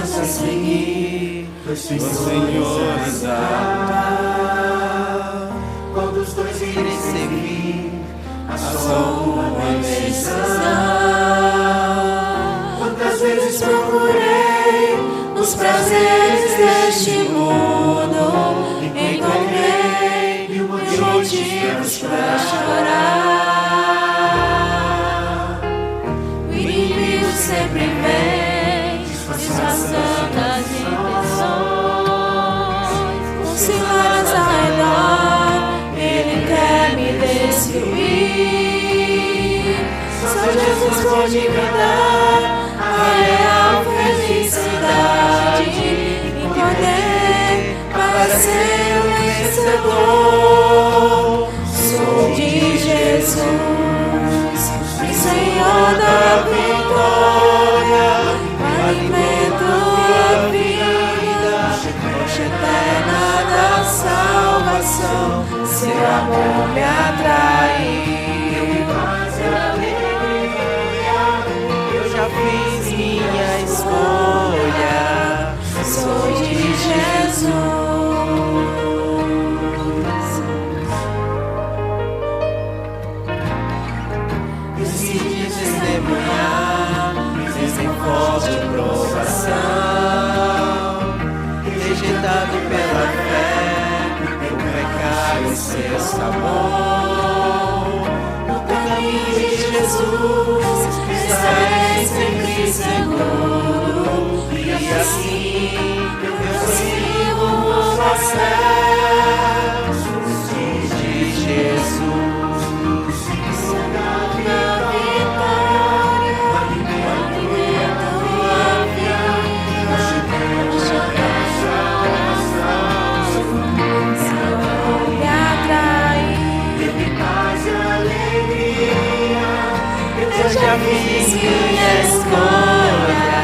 forças a seguir, pois o Senhor está. Quando os dois irem servir, a sua decisão. Quantas vezes procurei os prazeres deste mundo, encontrei mil motivos para chorar. O inimigo sempre vem disfarçando as intenções, com ciladas ao redor, ele quer me destruir. Só Jesus pode me dar a real felicidade e poder para ser um vencedor. Sou de Jesus, o Senhor da vitória, alimento a vida, rocha eterna da salvação. Seu amor me atraiu. Eu já fiz minha escolha, sou de Jesus. Decidi testemunhar, mesmo em forte provação, rejeitado pela fé, o pecado e seu sabor. No caminho de Jesus estarei sempre seguro, e assim eu sigo rumo aos céus de Jesus. Na vitória, alimento a vida, seu amor me atrai, teve paz e alegria. Eu já fiz minha escolha,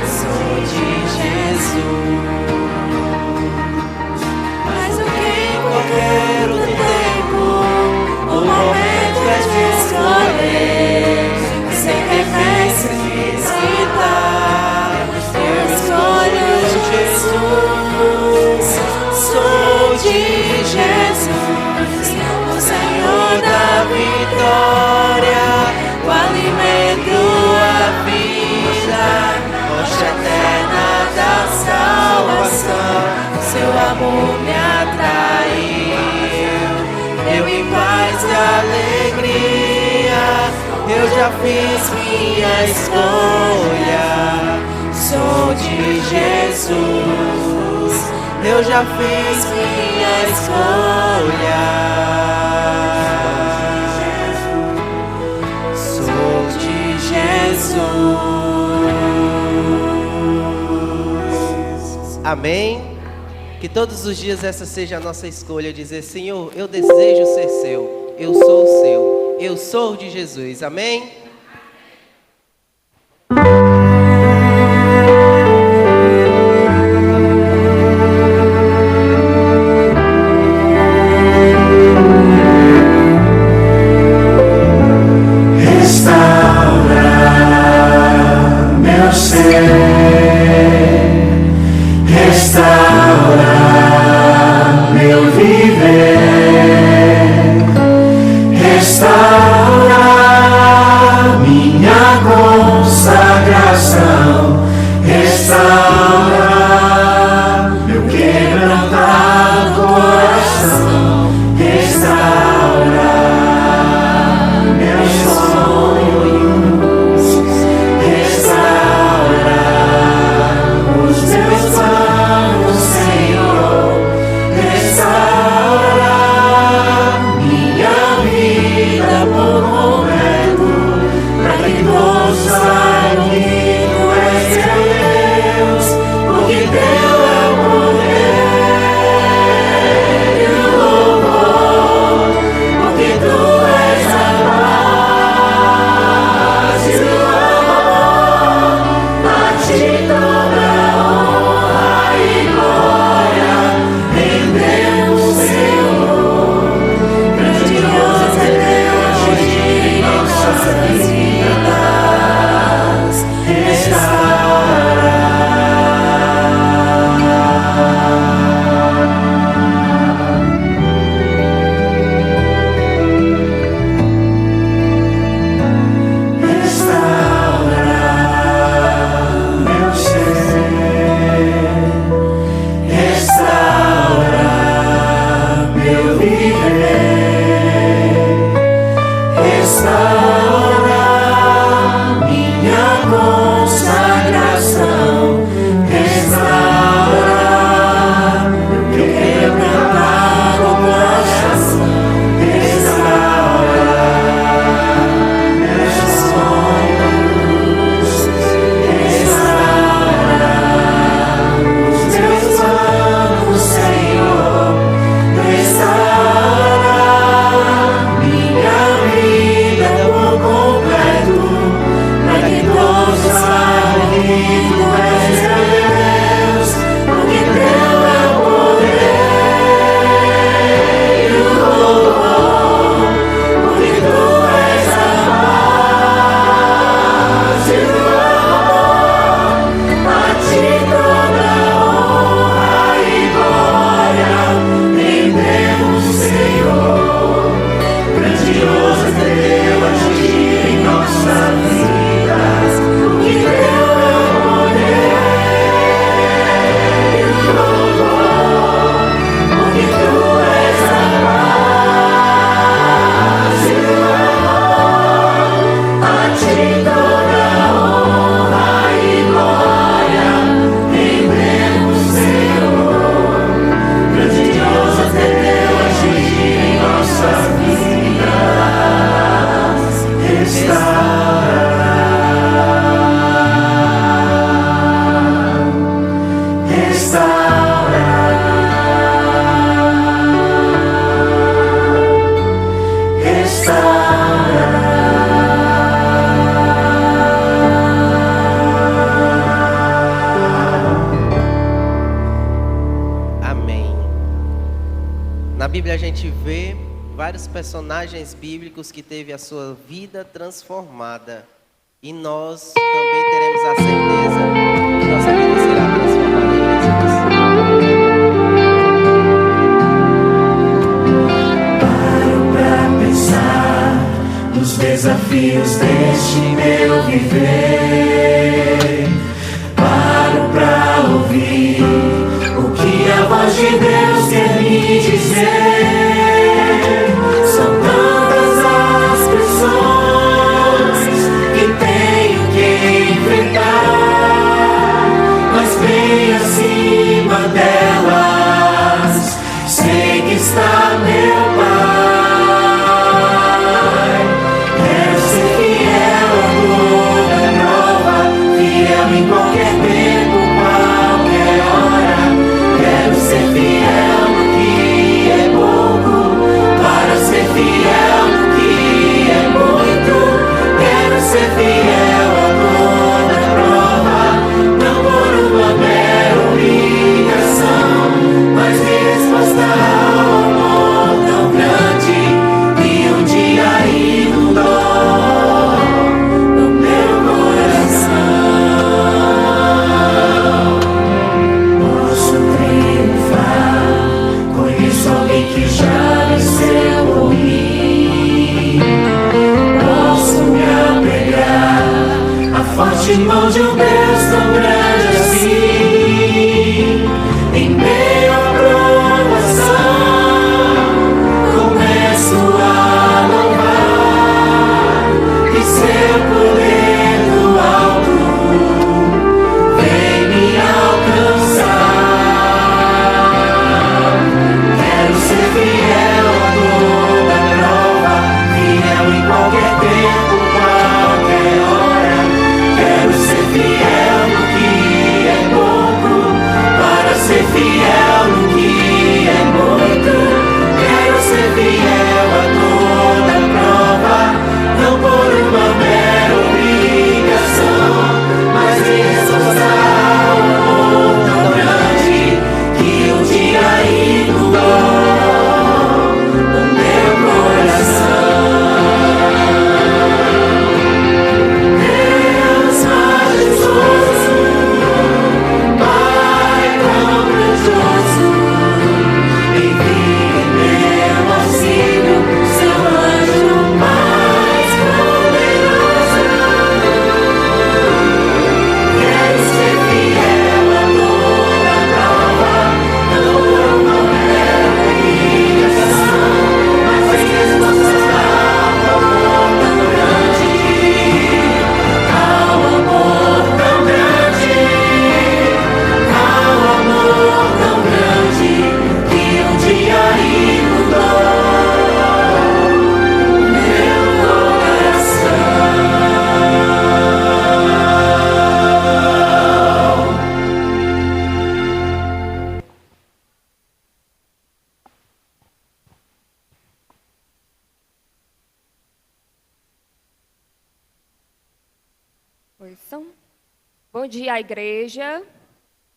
sou de Jesus. Mas o que em qualquer outro tempo, o momento é de escolher, sem refém, sem hesitar. Eu escolho Jesus, sou de Jesus, o Senhor da vitória, o alimento a vida, rocha eterna da salvação. Seu amor me atraiu, eu em paz e alegria. Eu já fiz minha escolha, sou de Jesus. Eu já fiz minha escolha, sou de Jesus. Amém? Que todos os dias essa seja a nossa escolha, dizer: Senhor, eu desejo ser seu, eu sou o seu, eu sou de Jesus. Amém? Restaura meu ser, restaura meu viver, restaura Bíblia a gente vê vários personagens bíblicos que teve a sua vida transformada. E nós também teremos a certeza que nossa vida será transformada em Paro pra pensar nos desafios deste meu viver. Paro pra ouvir o que a voz de Deus quer me dizer. São tantas as pressões que tenho que enfrentar, mas bem acima delas sei que está meu Pai. Quero ser fiel a toda prova, fiel em qualquer tempo, qualquer hora. Quero ser fiel no que é pouco, para ser fiel no que é muito. Quero ser fiel a toda prova, não por uma mera obrigação, mas resposta ao amor tão grande que um dia inundou no meu coração. Posso triunfar, conheço alguém que já venceu por mim. Posso me apegar à forte mão de um Deus tão grande assim. Em meio à provação, começo a louvar, e seu poder do alto vem me alcançar. Quero ser fiel a toda prova, fiel em qualquer tempo, qualquer hora. Quero ser fiel no que é pouco, para ser fiel no que é muito. Quero ser fiel a toda prova, não por uma mera obrigação, mas resposta ao amor tão grande que um dia inundou o meu coração. Deus majestoso, Pai tão grandioso, envie meu auxílio, seu anjo mais poderoso. Quero ser fiel a toda prova, não por uma mera obrigação, mas resposta ao amor tão grande, ao amor tão grande, ao amor tão grande que um dia inundou meu coração. Oi, bom dia, igreja.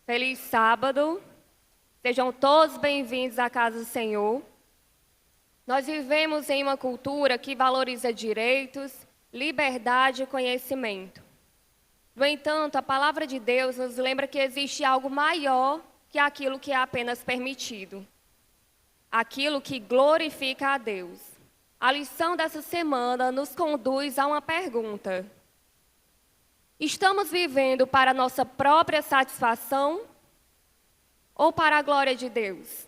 Feliz sábado. Sejam todos bem-vindos à casa do Senhor. Nós vivemos em uma cultura que valoriza direitos, liberdade e conhecimento. No entanto, a palavra de Deus nos lembra que existe algo maior que aquilo que é apenas permitido. Aquilo que glorifica a Deus. A lição dessa semana nos conduz a uma pergunta. Estamos vivendo para nossa própria satisfação ou para a glória de Deus?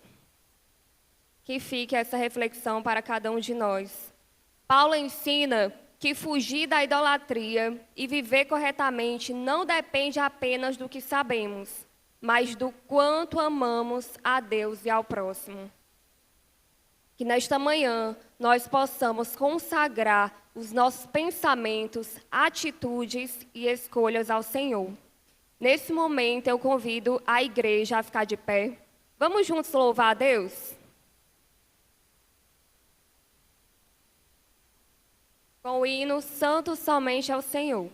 Que fique essa reflexão para cada um de nós. Paulo ensina que fugir da idolatria e viver corretamente não depende apenas do que sabemos, mas do quanto amamos a Deus e ao próximo. Que nesta manhã nós possamos consagrar os nossos pensamentos, atitudes e escolhas ao Senhor. Nesse momento eu convido a igreja a ficar de pé. Vamos juntos louvar a Deus? Com o hino Santo Somente ao Senhor.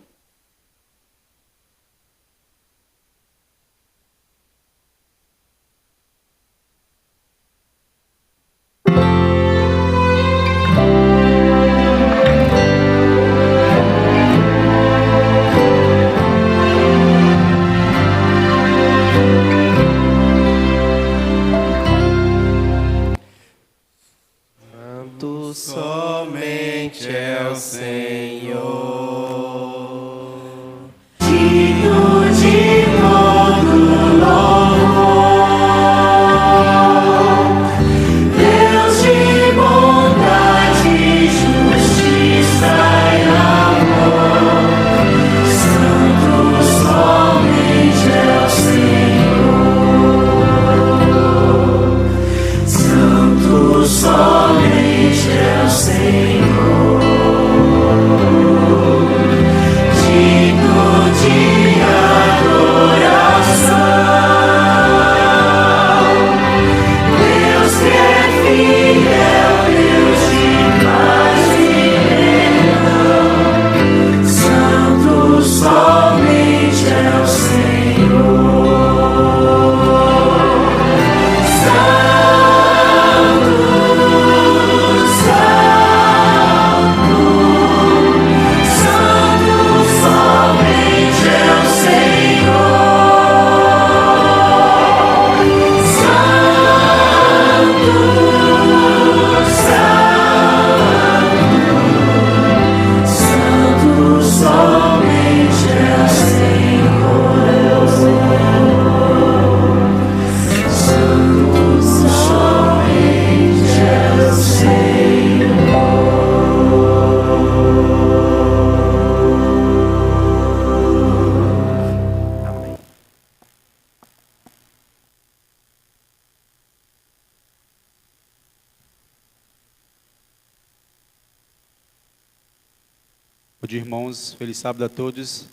Bom dia, irmãos. Feliz sábado a todos.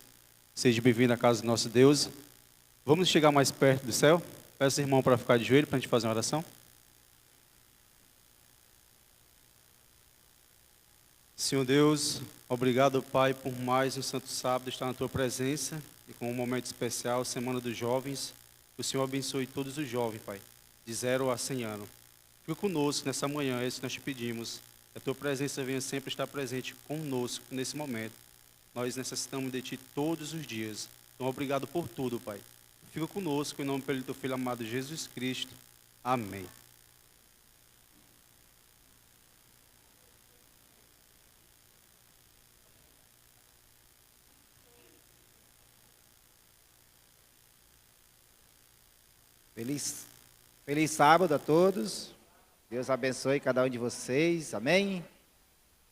Seja bem-vindo à casa do nosso Deus. Vamos chegar mais perto do céu? Peço, irmão, para ficar de joelho para a gente fazer uma oração. Senhor Deus, obrigado, Pai, por mais um santo sábado estar na Tua presença e com um momento especial, Semana dos Jovens. Que o Senhor abençoe todos os jovens, Pai, de 0 a 100 anos. Fica conosco nessa manhã, é isso que nós te pedimos. Que a Tua presença venha sempre estar presente conosco nesse momento. Nós necessitamos de Ti todos os dias. Então, obrigado por tudo, Pai. Fica conosco, em nome do Teu Filho amado Jesus Cristo. Amém. Feliz sábado a todos. Deus abençoe cada um de vocês. Amém?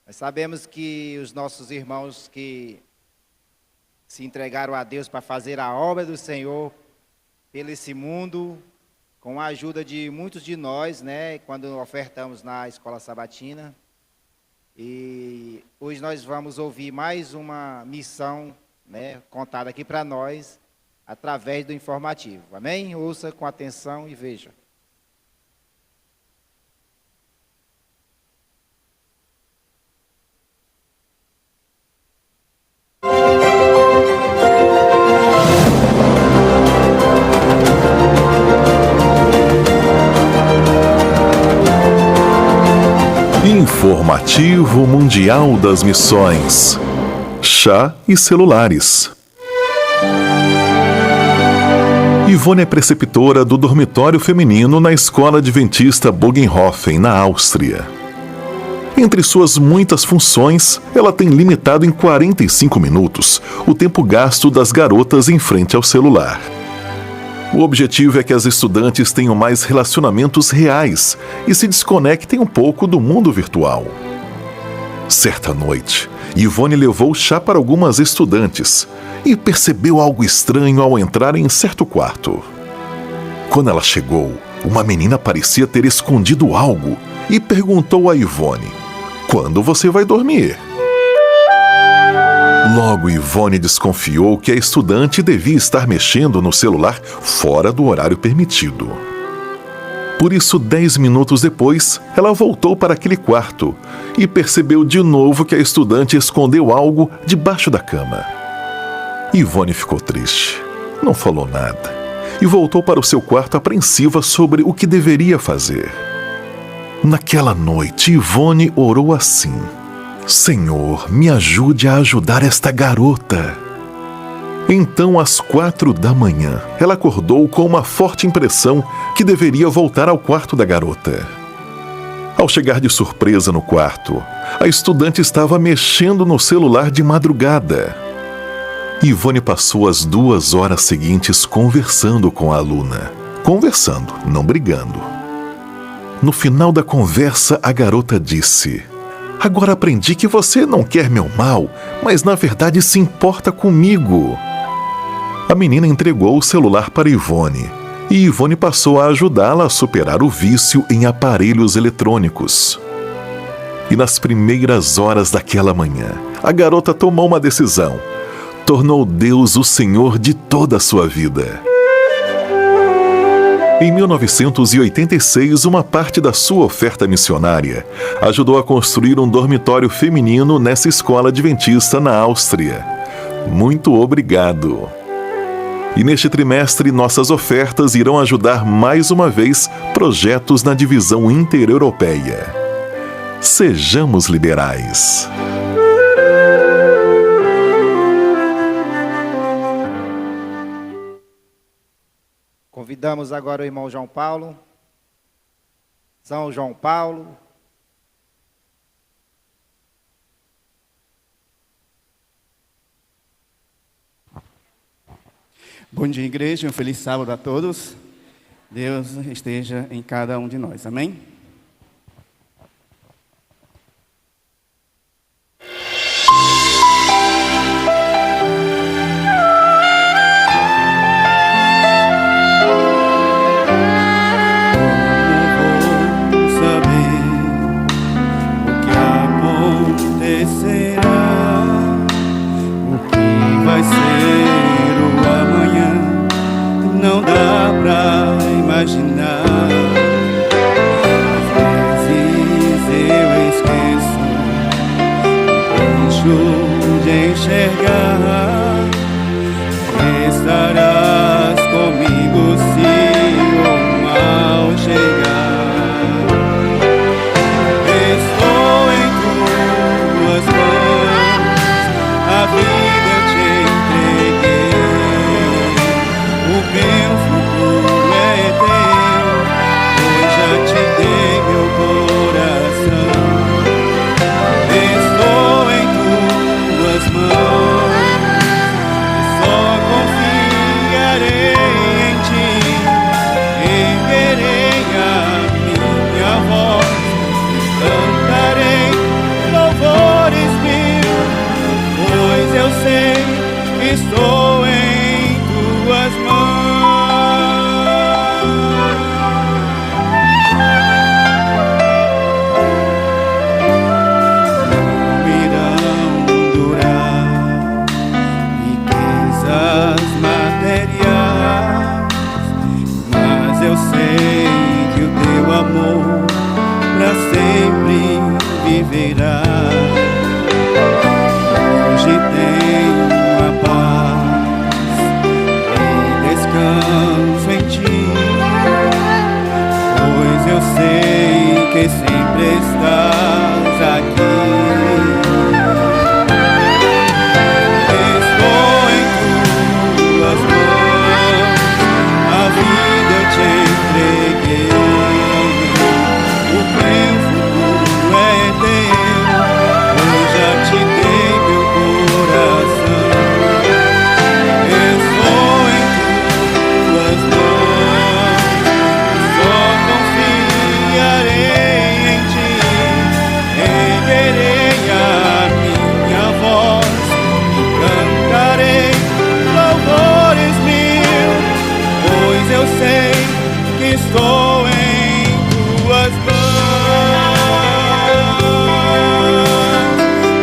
Nós sabemos que os nossos irmãos que se entregaram a Deus para fazer a obra do Senhor pelo esse mundo, com a ajuda de muitos de nós, né, quando ofertamos na Escola Sabatina. E hoje nós vamos ouvir mais uma missão, né, contada aqui para nós, através do informativo. Amém? Ouça com atenção e veja. Informativo Mundial das Missões. Chá e celulares. Ivone é preceptora do dormitório feminino na Escola Adventista Bogenhofen, na Áustria. Entre suas muitas funções, ela tem limitado em 45 minutos o tempo gasto das garotas em frente ao celular. O objetivo é que as estudantes tenham mais relacionamentos reais e se desconectem um pouco do mundo virtual. Certa noite, Ivone levou chá para algumas estudantes e percebeu algo estranho ao entrar em certo quarto. Quando ela chegou, uma menina parecia ter escondido algo e perguntou a Ivone: "Quando você vai dormir?" Logo, Ivone desconfiou que a estudante devia estar mexendo no celular fora do horário permitido. Por isso, 10 minutos depois, ela voltou para aquele quarto e percebeu de novo que a estudante escondeu algo debaixo da cama. Ivone ficou triste, não falou nada e voltou para o seu quarto apreensiva sobre o que deveria fazer. Naquela noite, Ivone orou assim: "Senhor, me ajude a ajudar esta garota." Então, às 4 da manhã, ela acordou com uma forte impressão que deveria voltar ao quarto da garota. Ao chegar de surpresa no quarto, a estudante estava mexendo no celular de madrugada. Ivone passou as 2 horas seguintes conversando com a aluna. Conversando, não brigando. No final da conversa, a garota disse: "Agora aprendi que você não quer meu mal, mas na verdade se importa comigo." A menina entregou o celular para Ivone, e Ivone passou a ajudá-la a superar o vício em aparelhos eletrônicos. E nas primeiras horas daquela manhã, a garota tomou uma decisão. Tornou Deus o Senhor de toda a sua vida. Em 1986, uma parte da sua oferta missionária ajudou a construir um dormitório feminino nessa escola adventista na Áustria. Muito obrigado! E neste trimestre, nossas ofertas irão ajudar mais uma vez projetos na divisão intereuropeia. Sejamos liberais. Convidamos agora o irmão João Paulo. São João Paulo. Bom dia, igreja. Um feliz sábado a todos. Deus esteja em cada um de nós. Amém? Saber o que acontecerá. dá pra imaginar. Às vezes eu esqueço, deixo de enxergar. Estarás comigo se o mal chegar. Estou em tuas mãos, a vida eu te entreguei. O meu futuro é teu, pois já te dei meu coração. Estou em tuas mãos, só confiarei em ti. Erguerei a minha voz e cantarei louvores mil, pois eu sei que estou em tuas mãos. Não irão durar riquezas materiais, mas eu sei que o teu amor pra sempre viverá. Hoje tenho a paz e descanso em ti, pois eu sei que sempre estás aqui. Estou em tuas mãos, a vida eu te entreguei. O meu futuro é teu, pois já te dei meu coração. Estou em tuas mãos, só confiarei em ti. Erguerei a minha voz e cantarei louvores mil, pois eu sei que estou em tuas mãos.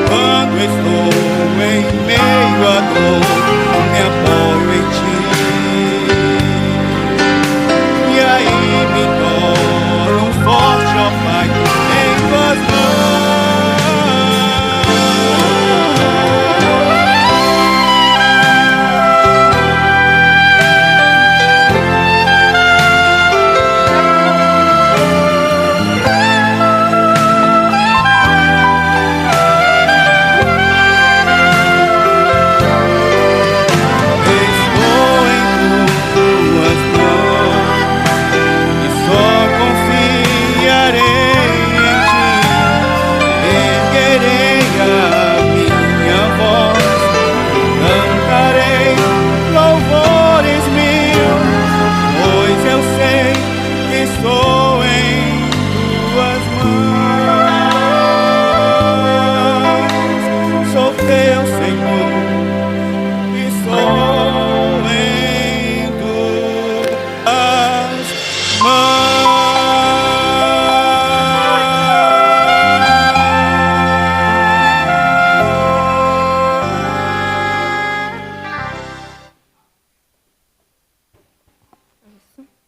Quando estou em meio à dor, me apoio em ti, e aí me torno forte, ó Pai, em tuas mãos. Estou em tuas mãos e só confiarei em ti. Erguerei a minha voz e cantarei louvores mil, pois eu sei que estou em tuas mãos. Sou teu Senhor, estou em tuas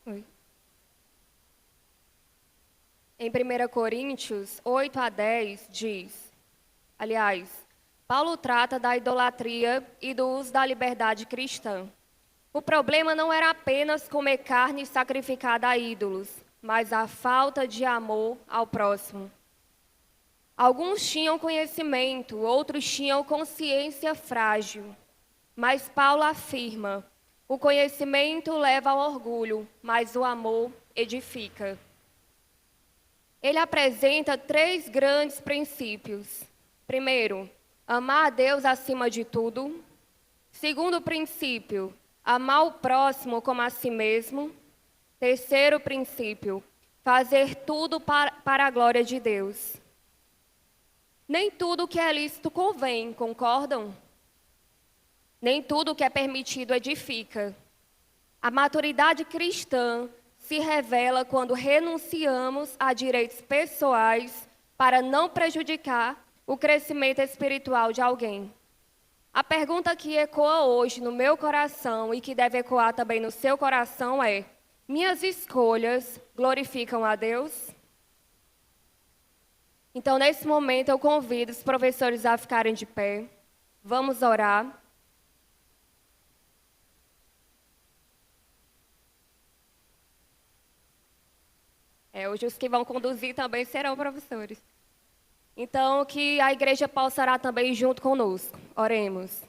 Oi. Em 1 Coríntios 8 a 10 diz, aliás, Paulo trata da idolatria e do uso da liberdade cristã. O problema não era apenas comer carne sacrificada a ídolos, mas a falta de amor ao próximo. Alguns tinham conhecimento, outros tinham consciência frágil. Mas Paulo afirma, o conhecimento leva ao orgulho, mas o amor edifica. Ele apresenta 3 grandes princípios. Primeiro, amar a Deus acima de tudo. Segundo princípio, amar o próximo como a si mesmo. Terceiro princípio, fazer tudo para a glória de Deus. Nem tudo que é lícito convém, concordam? Nem tudo que é permitido edifica. A maturidade cristã se revela quando renunciamos a direitos pessoais para não prejudicar o crescimento espiritual de alguém. A pergunta que ecoa hoje no meu coração e que deve ecoar também no seu coração é: minhas escolhas glorificam a Deus? Então, nesse momento, eu convido os professores a ficarem de pé. Vamos orar. Hoje os que vão conduzir também serão professores. Então, que a igreja possa orar também junto conosco. Oremos.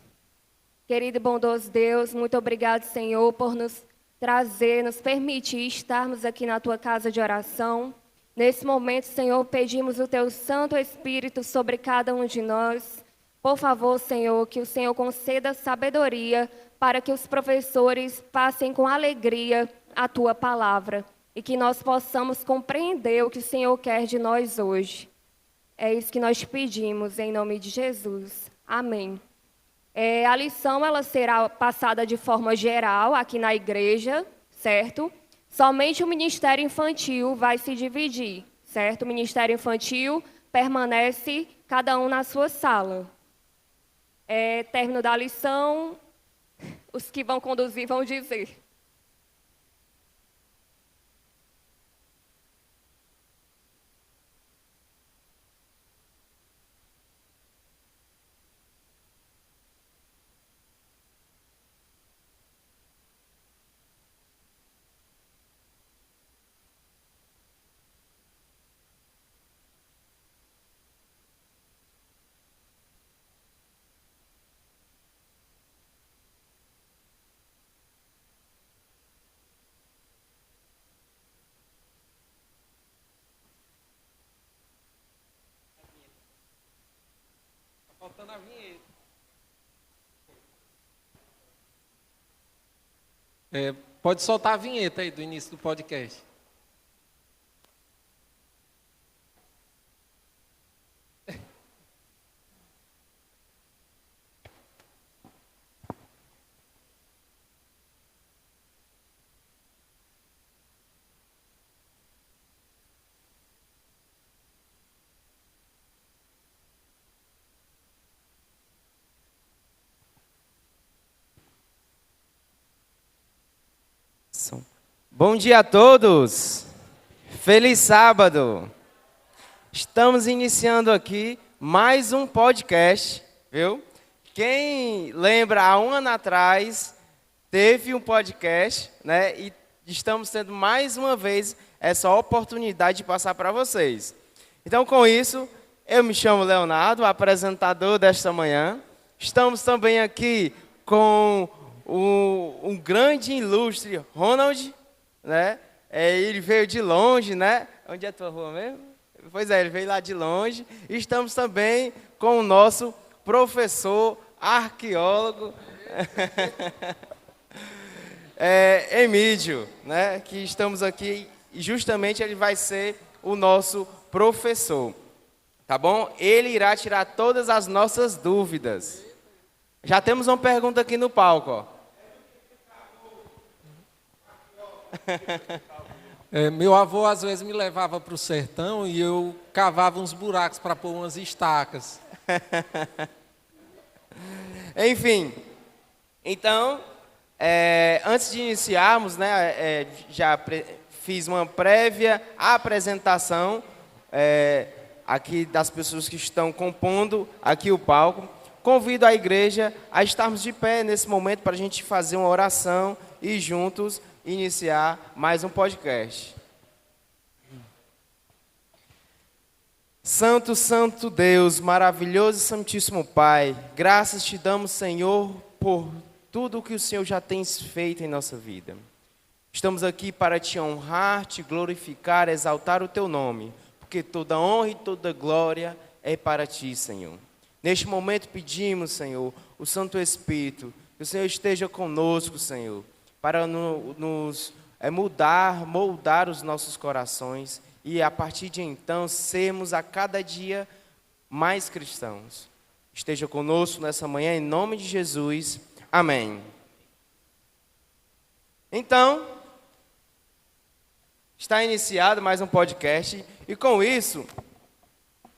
Querido e bondoso Deus, muito obrigado, Senhor, por nos trazer, nos permitir estarmos aqui na Tua casa de oração. Nesse momento, Senhor, pedimos o Teu Santo Espírito sobre cada um de nós. Por favor, Senhor, que o Senhor conceda sabedoria para que os professores passem com alegria a Tua palavra e que nós possamos compreender o que o Senhor quer de nós hoje. É isso que nós te pedimos, em nome de Jesus. Amém. A lição ela será passada de forma geral aqui na igreja, certo? Somente o Ministério Infantil vai se dividir, certo? O Ministério Infantil permanece cada um na sua sala. Término da lição, os que vão conduzir vão dizer. Faltando a vinheta. Pode soltar a vinheta aí do início do podcast. Bom dia a todos, feliz sábado. Estamos iniciando aqui mais um podcast, viu? Quem lembra, há um ano atrás, teve um podcast, né? E estamos tendo mais uma vez essa oportunidade de passar para vocês. Então, com isso, eu me chamo Leonardo, apresentador desta manhã. Estamos também aqui com um grande e ilustre Ronald, né? Ele veio de longe, né? Onde é a tua rua mesmo? Pois é, ele veio lá de longe. E estamos também com o nosso professor, arqueólogo, Emídio, né? Que estamos aqui e justamente ele vai ser o nosso professor, tá bom? Ele irá tirar todas as nossas dúvidas. Já temos uma pergunta aqui no palco, ó. Meu avô às vezes me levava para o sertão e eu cavava uns buracos para pôr umas estacas. Enfim, então, antes de iniciarmos, né, fiz uma prévia apresentação aqui das pessoas que estão compondo aqui o palco. Convido a igreja a estarmos de pé nesse momento para a gente fazer uma oração e juntos iniciar mais um podcast. Santo, santo Deus, maravilhoso e santíssimo Pai, graças te damos, Senhor, por tudo o que o Senhor já tem feito em nossa vida. Estamos aqui para te honrar, te glorificar, exaltar o teu nome, porque toda honra e toda glória é para ti, Senhor. Neste momento pedimos, Senhor, o Santo Espírito, que o Senhor esteja conosco, Senhor, para nos moldar os nossos corações e, a partir de então, sermos a cada dia mais cristãos. Esteja conosco nessa manhã, em nome de Jesus. Amém. Então, está iniciado mais um podcast e, com isso,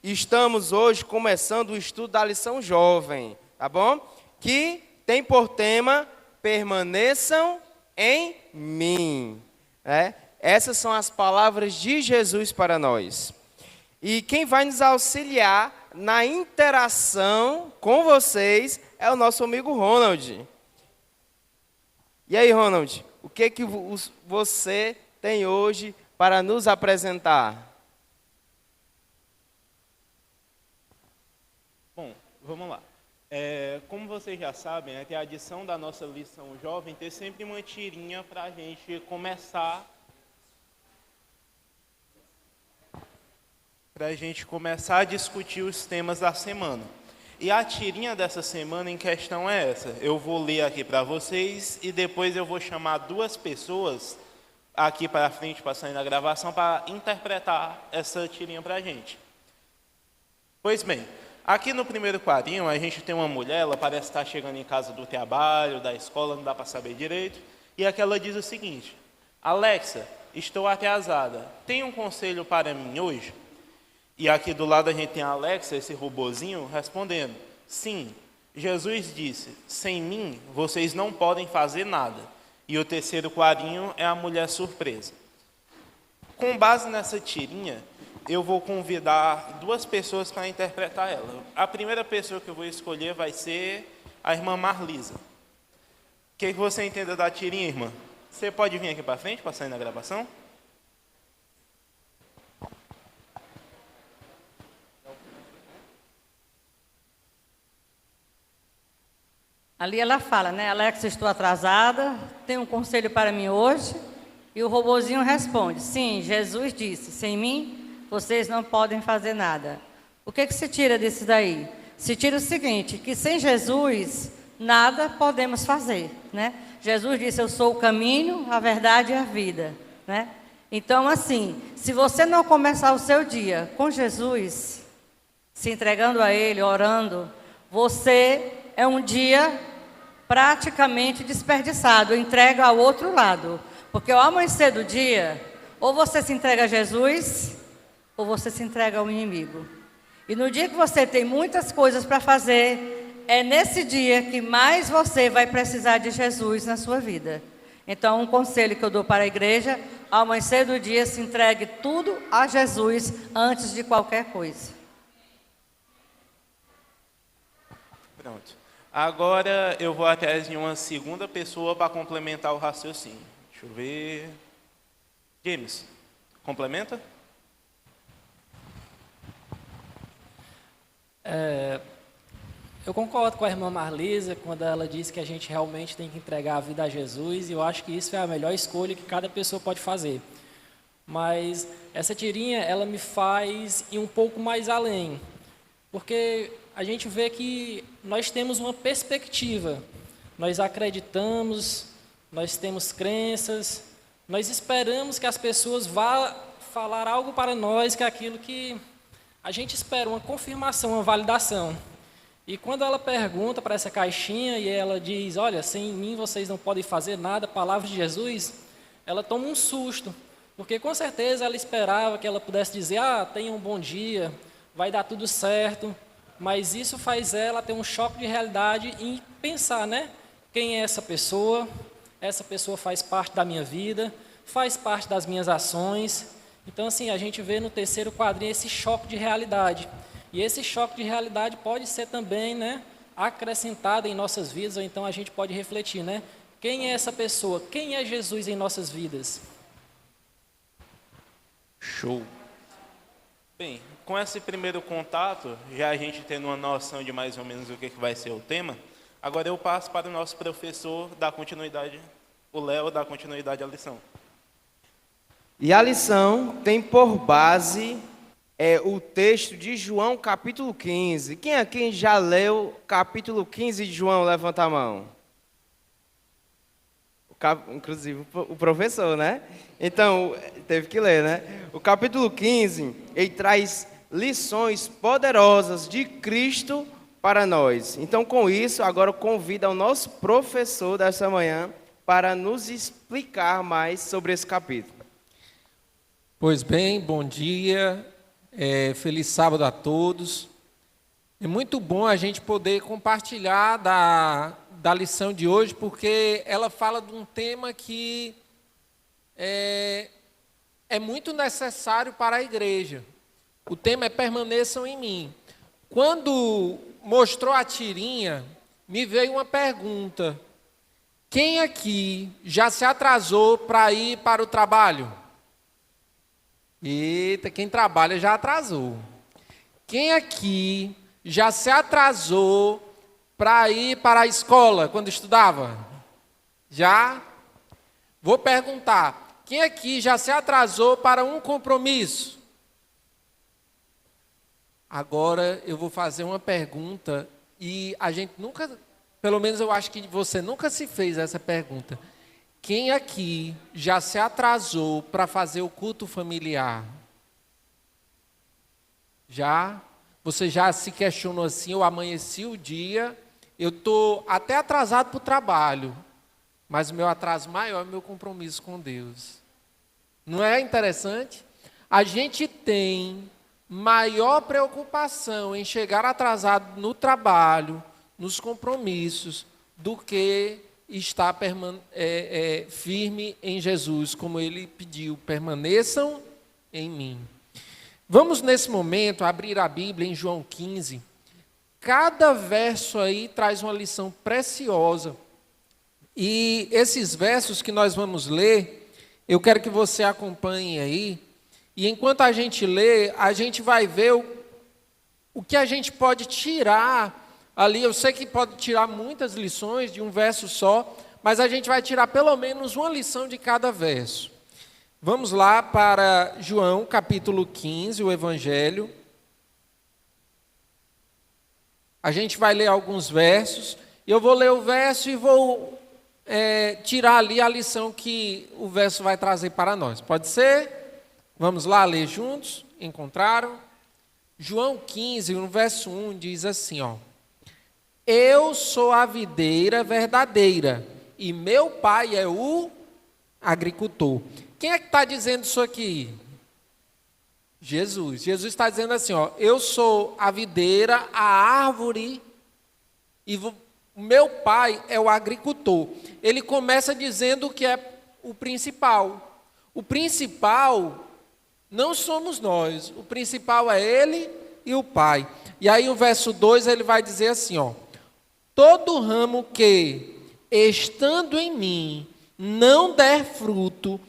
estamos hoje começando o estudo da lição jovem, tá bom? que tem por tema permaneçam em mim. Essas são as palavras de Jesus para nós. E quem vai nos auxiliar na interação com vocês é o nosso amigo Ronald. E aí, Ronald, o que você tem hoje para nos apresentar? Bom, vamos lá. Como vocês já sabem, é a adição da nossa lição jovem ter sempre uma tirinha para a gente começar a discutir os temas da semana. E a tirinha dessa semana em questão é essa. Eu vou ler aqui para vocês e depois eu vou chamar 2 pessoas aqui para frente, passando na gravação, para interpretar essa tirinha para a gente. Pois bem, aqui no primeiro quadrinho a gente tem uma mulher, ela parece estar chegando em casa do trabalho, da escola, não dá para saber direito, e aqui ela diz o seguinte: Alexa, estou atrasada, tem um conselho para mim hoje? E aqui do lado a gente tem a Alexa, esse robozinho, respondendo: sim, Jesus disse, sem mim vocês não podem fazer nada. E o terceiro quadrinho é a mulher surpresa. Com base nessa tirinha, eu vou convidar 2 pessoas para interpretar ela. A primeira pessoa que eu vou escolher vai ser a irmã Marlisa. O que você entende da tirinha, irmã? Você pode vir aqui para frente, para sair na gravação? Ali ela fala, né? Alexa, estou atrasada, tem um conselho para mim hoje? E o robozinho responde: sim, Jesus disse, sem mim vocês não podem fazer nada. O que se tira disso daí? Se tira o seguinte, que sem Jesus nada podemos fazer, né? Jesus disse: eu sou o caminho, a verdade e a vida, né? Então, assim, se você não começar o seu dia com Jesus, se entregando a Ele, orando, você é um dia praticamente desperdiçado, entrega ao outro lado. Porque ao amanhecer do dia, ou você se entrega a Jesus, ou você se entrega ao inimigo. E no dia que você tem muitas coisas para fazer, é nesse dia que mais você vai precisar de Jesus na sua vida. Então, um conselho que eu dou para a igreja: ao amanhecer do dia, se entregue tudo a Jesus antes de qualquer coisa. Pronto. Agora eu vou atrás de uma segunda pessoa para complementar o raciocínio. Deixa eu ver. James, complementa? Eu concordo com a irmã Marlisa quando ela diz que a gente realmente tem que entregar a vida a Jesus, e eu acho que isso é a melhor escolha que cada pessoa pode fazer. Mas essa tirinha, ela me faz ir um pouco mais além, porque a gente vê que nós temos uma perspectiva, nós acreditamos, nós temos crenças, nós esperamos que as pessoas vá falar algo para nós, que é aquilo que a gente espera, uma confirmação, uma validação. E quando ela pergunta para essa caixinha e ela diz: olha, sem mim vocês não podem fazer nada, palavra de Jesus, ela toma um susto, porque com certeza ela esperava que ela pudesse dizer: tenha um bom dia, vai dar tudo certo. Mas isso faz ela ter um choque de realidade e pensar, né? Quem é essa pessoa? Essa pessoa faz parte da minha vida, faz parte das minhas ações. Então, assim, a gente vê no terceiro quadrinho esse choque de realidade. E esse choque de realidade pode ser também, né, acrescentado em nossas vidas, ou então a gente pode refletir, né? Quem é essa pessoa? Quem é Jesus em nossas vidas? Show. Bem, com esse primeiro contato, já a gente tendo uma noção de mais ou menos o que vai ser o tema, agora eu passo para o nosso professor dar continuidade, o Léo, dar continuidade à lição. E a lição tem por base o texto de João, capítulo 15. Quem aqui já leu capítulo 15 de João? Levanta a mão. Inclusive o professor, né? Então, teve que ler, né? O capítulo 15, ele traz lições poderosas de Cristo para nós. Então, com isso, agora eu convido o nosso professor dessa manhã para nos explicar mais sobre esse capítulo. Pois bem, bom dia, feliz sábado a todos. É muito bom a gente poder compartilhar da lição de hoje, porque ela fala de um tema que é muito necessário para a igreja. O tema é permaneçam em mim. Quando mostrou a tirinha, me veio uma pergunta. Quem aqui já se atrasou para ir para o trabalho? Eita, quem trabalha já atrasou. Quem aqui já se atrasou para ir para a escola quando estudava? Já? Vou perguntar. Quem aqui já se atrasou para um compromisso? Agora eu vou fazer uma pergunta e a gente nunca, pelo menos eu acho que você nunca se fez essa pergunta. Quem aqui já se atrasou para fazer o culto familiar? Já? Você já se questionou assim, eu amanheci o dia, eu estou até atrasado para o trabalho, mas o meu atraso maior é o meu compromisso com Deus. Não é interessante? A gente tem maior preocupação em chegar atrasado no trabalho, nos compromissos, do que estar firme em Jesus, como ele pediu, permaneçam em mim. Vamos, nesse momento, abrir a Bíblia em João 15. Cada verso aí traz uma lição preciosa. E esses versos que nós vamos ler, eu quero que você acompanhe aí. E enquanto a gente lê, a gente vai ver o que a gente pode tirar ali. Eu sei que pode tirar muitas lições de um verso só, mas a gente vai tirar pelo menos uma lição de cada verso. Vamos lá para João, capítulo 15, o Evangelho. A gente vai ler alguns versos. Eu vou ler o verso e vou tirar ali a lição que o verso vai trazer para nós. Pode ser? Vamos lá ler juntos? Encontraram? João 15, no verso 1, diz assim, ó. Eu sou a videira verdadeira e meu pai é o agricultor. Quem é que está dizendo isso aqui? Jesus. Jesus está dizendo assim, ó, eu sou a videira, a árvore, e o meu pai é o agricultor. Ele começa dizendo que é o principal. O principal não somos nós, o principal é ele e o pai. E aí o verso 2 ele vai dizer assim, ó, todo ramo que, estando em mim, não der fruto,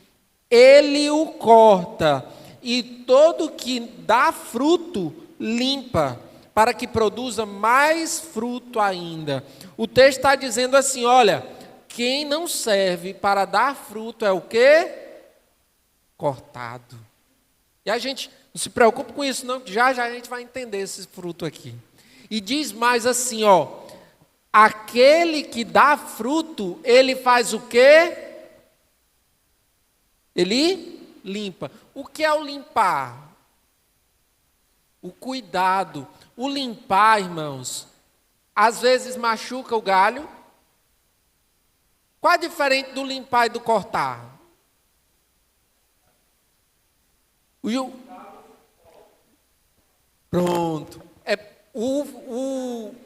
ele o corta, e todo que dá fruto, limpa, para que produza mais fruto ainda. O texto está dizendo assim, olha, quem não serve para dar fruto é o quê? Cortado. E a gente não se preocupe com isso não, já a gente vai entender esse fruto aqui. E diz mais assim, ó, aquele que dá fruto, ele faz o quê? Ele limpa. O que é o limpar? O cuidado. O limpar, irmãos, às vezes machuca o galho. Qual é diferente do limpar e do cortar? Pronto.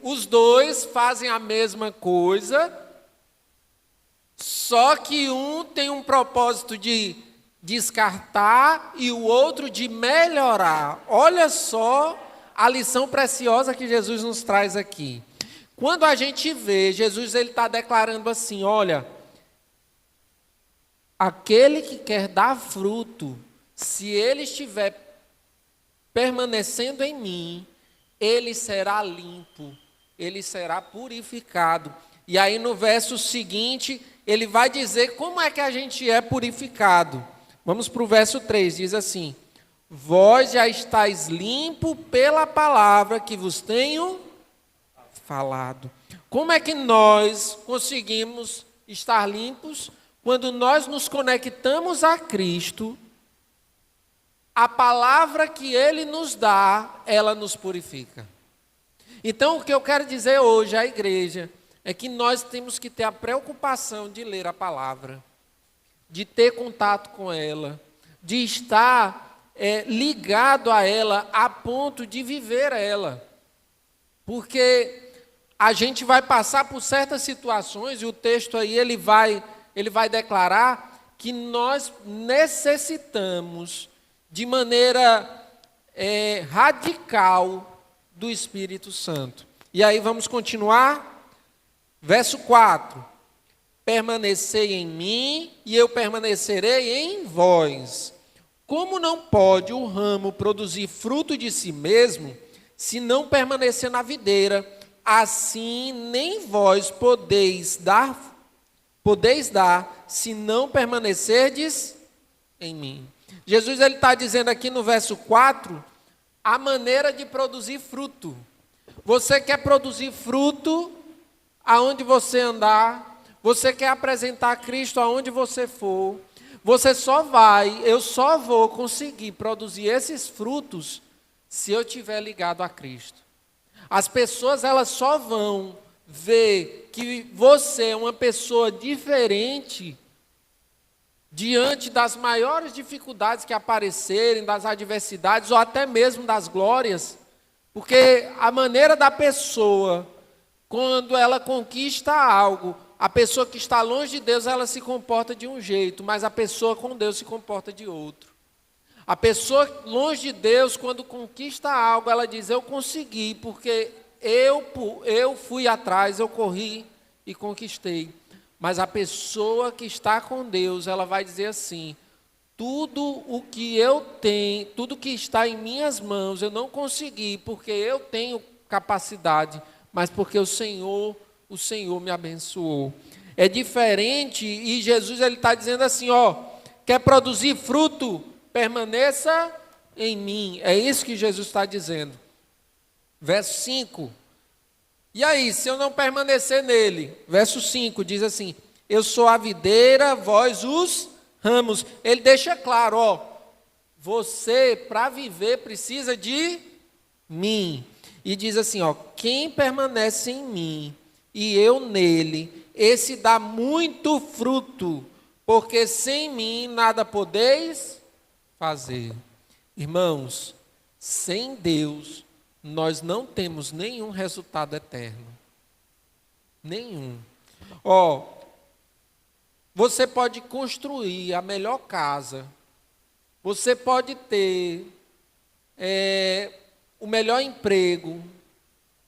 Os dois fazem a mesma coisa, só que um tem um propósito de descartar e o outro de melhorar. Olha só a lição preciosa que Jesus nos traz aqui. Quando a gente vê, Jesus ele está declarando assim, olha, aquele que quer dar fruto, se ele estiver permanecendo em mim, ele será limpo, ele será purificado. E aí no verso seguinte, ele vai dizer como é que a gente é purificado. Vamos para o verso 3, diz assim, vós já estáis limpo pela palavra que vos tenho falado. Como é que nós conseguimos estar limpos? Quando nós nos conectamos a Cristo, a palavra que Ele nos dá, ela nos purifica. Então, o que eu quero dizer hoje à igreja é que nós temos que ter a preocupação de ler a palavra, de ter contato com ela, de estar ligado a ela a ponto de viver ela. Porque a gente vai passar por certas situações, e o texto aí ele vai declarar que nós necessitamos, de maneira radical, do Espírito Santo. E aí vamos continuar. Verso 4. Permanecei em mim, e eu permanecerei em vós. Como não pode o ramo produzir fruto de si mesmo, se não permanecer na videira, assim nem vós podeis dar, se não permanecerdes em mim. Jesus está dizendo aqui no verso 4, a maneira de produzir fruto. Você quer produzir fruto aonde você andar, você quer apresentar Cristo aonde você for, eu só vou conseguir produzir esses frutos se eu estiver ligado a Cristo. As pessoas, elas só vão ver que você é uma pessoa diferente diante das maiores dificuldades que aparecerem, das adversidades ou até mesmo das glórias, porque a maneira da pessoa, quando ela conquista algo, a pessoa que está longe de Deus, ela se comporta de um jeito, mas a pessoa com Deus se comporta de outro. A pessoa longe de Deus, quando conquista algo, ela diz, eu consegui, porque eu fui atrás, eu corri e conquistei. Mas a pessoa que está com Deus, ela vai dizer assim, tudo o que eu tenho, tudo que está em minhas mãos, eu não consegui, porque eu tenho capacidade, mas porque o Senhor me abençoou. É diferente, e Jesus está dizendo assim, quer produzir fruto? Permaneça em mim. É isso que Jesus está dizendo. Verso 5. E aí, se eu não permanecer nele? Verso 5 diz assim, eu sou a videira, vós os ramos. Ele deixa claro, você para viver precisa de mim. E diz assim, quem permanece em mim e eu nele, esse dá muito fruto, porque sem mim nada podeis fazer. Irmãos, sem Deus, nós não temos nenhum resultado eterno. Nenhum. Você pode construir a melhor casa, você pode ter o melhor emprego,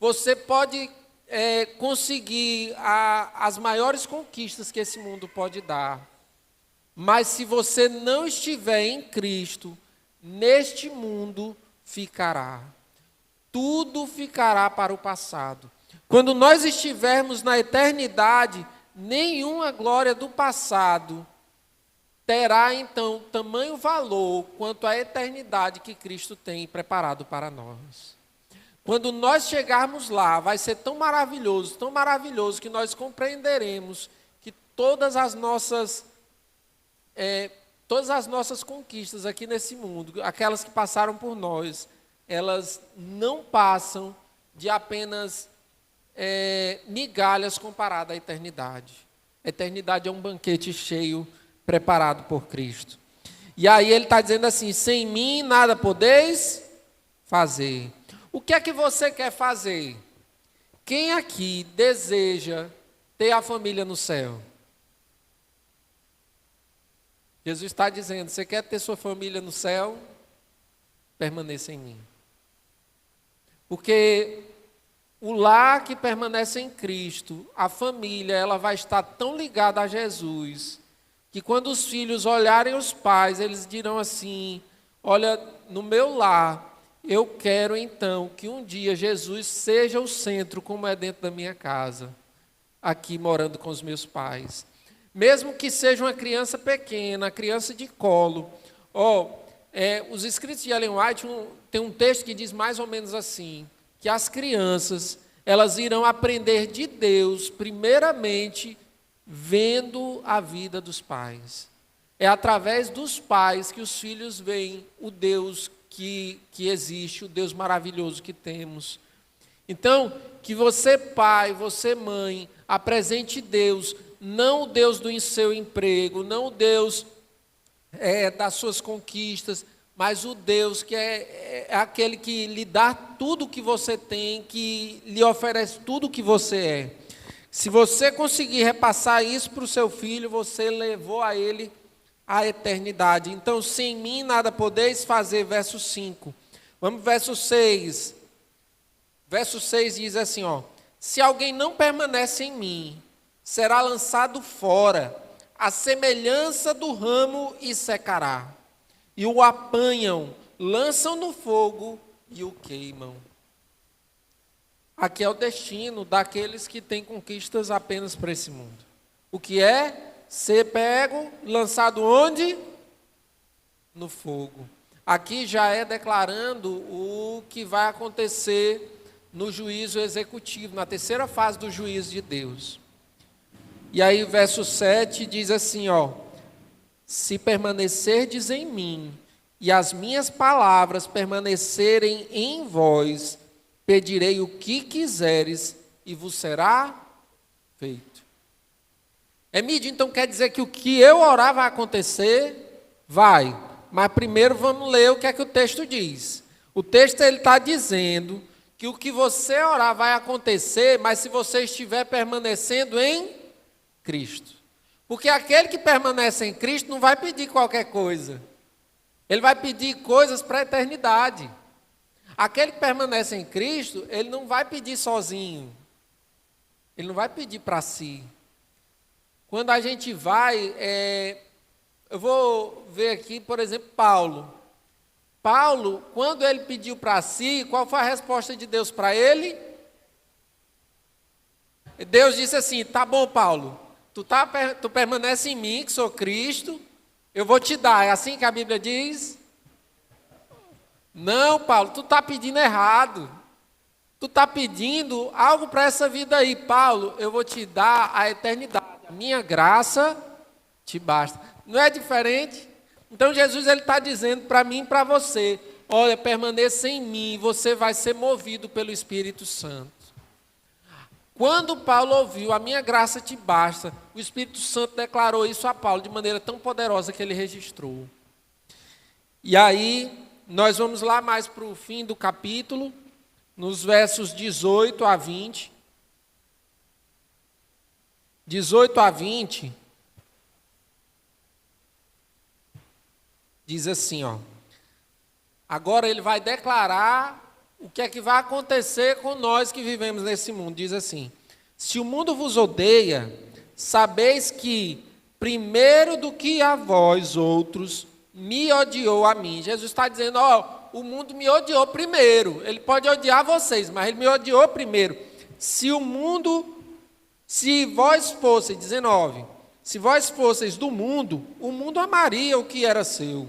você pode conseguir as maiores conquistas que esse mundo pode dar. Mas se você não estiver em Cristo, neste mundo ficará. Tudo ficará para o passado. Quando nós estivermos na eternidade, nenhuma glória do passado terá então tamanho valor quanto a eternidade que Cristo tem preparado para nós. Quando nós chegarmos lá, vai ser tão maravilhoso que nós compreenderemos que todas as nossas conquistas aqui nesse mundo, aquelas que passaram por nós, elas não passam de apenas migalhas comparada à eternidade. A eternidade é um banquete cheio, preparado por Cristo. E aí ele está dizendo assim, sem mim nada podeis fazer. O que é que você quer fazer? Quem aqui deseja ter a família no céu? Jesus está dizendo, você quer ter sua família no céu? Permaneça em mim. Porque o lar que permanece em Cristo, a família, ela vai estar tão ligada a Jesus, que quando os filhos olharem os pais, eles dirão assim, olha, no meu lar, eu quero então que um dia Jesus seja o centro, como é dentro da minha casa, aqui morando com os meus pais. Mesmo que seja uma criança pequena, criança de colo. Os escritos de Ellen White tem um texto que diz mais ou menos assim, que as crianças, elas irão aprender de Deus, primeiramente, vendo a vida dos pais. É através dos pais que os filhos veem o Deus que existe, o Deus maravilhoso que temos. Então, que você pai, você mãe, apresente Deus, não o Deus do seu emprego, não o Deus das suas conquistas, mas o Deus que é aquele que lhe dá tudo o que você tem, que lhe oferece tudo o que você é. Se você conseguir repassar isso para o seu filho, você levou a ele a eternidade. Então, sem mim nada podeis fazer, verso 5. Vamos para verso 6. Verso 6 diz assim, ó: se alguém não permanece em mim, será lançado fora, a semelhança do ramo e secará. E o apanham, lançam no fogo e o queimam. Aqui é o destino daqueles que têm conquistas apenas para esse mundo. O que é? Ser pego, lançado onde? No fogo. Aqui já é declarando o que vai acontecer no juízo executivo, na terceira fase do juízo de Deus. E aí o verso 7 diz assim, ó: se permanecerdes em mim e as minhas palavras permanecerem em vós, pedirei o que quiseres e vos será feito. Mídia, então quer dizer que o que eu orar vai acontecer? Vai. Mas primeiro vamos ler o que é que o texto diz. O texto está dizendo que o que você orar vai acontecer, mas se você estiver permanecendo em Cristo. Porque aquele que permanece em Cristo não vai pedir qualquer coisa. Ele vai pedir coisas para a eternidade. Aquele que permanece em Cristo, ele não vai pedir sozinho. Ele não vai pedir para si. Quando a gente vai, eu vou ver aqui, por exemplo, Paulo. Paulo, quando ele pediu para si, qual foi a resposta de Deus para ele? Deus disse assim: tá bom, Paulo, tu permanece em mim, que sou Cristo, eu vou te dar. É assim que a Bíblia diz? Não, Paulo, tu está pedindo errado. Tu está pedindo algo para essa vida aí. Paulo, eu vou te dar a eternidade. A minha graça te basta. Não é diferente? Então Jesus está dizendo para mim e para você: olha, permaneça em mim, você vai ser movido pelo Espírito Santo. Quando Paulo ouviu, a minha graça te basta, o Espírito Santo declarou isso a Paulo de maneira tão poderosa que ele registrou. E aí, nós vamos lá mais para o fim do capítulo, nos versos 18 a 20. 18 a 20, diz assim, ó: agora ele vai declarar o que é que vai acontecer com nós que vivemos nesse mundo. Diz assim: se o mundo vos odeia, sabeis que, primeiro do que a vós outros, me odiou a mim. Jesus está dizendo, ó, o mundo me odiou primeiro. Ele pode odiar vocês, mas ele me odiou primeiro. Se vós fosseis, 19, se vós fosseis do mundo, o mundo amaria o que era seu.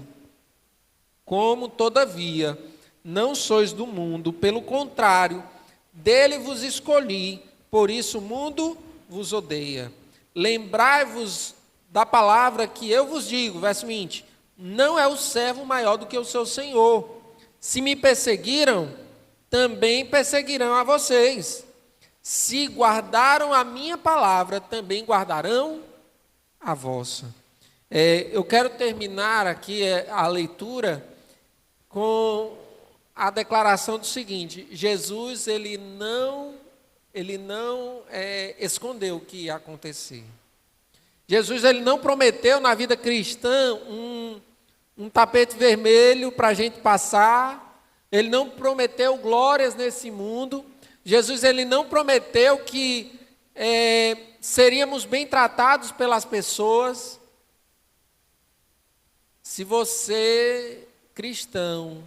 Como, todavia, não sois do mundo, pelo contrário, dele vos escolhi, por isso o mundo vos odeia. Lembrai-vos da palavra que eu vos digo, verso 20, não é o servo maior do que o seu senhor. Se me perseguiram, também perseguirão a vocês. Se guardaram a minha palavra, também guardarão a vossa. Eu quero terminar aqui a leitura com a declaração do seguinte: Jesus ele não escondeu o que ia acontecer. Jesus ele não prometeu na vida cristã um tapete vermelho para a gente passar. Ele não prometeu glórias nesse mundo. Jesus ele não prometeu que seríamos bem tratados pelas pessoas. Se você, cristão,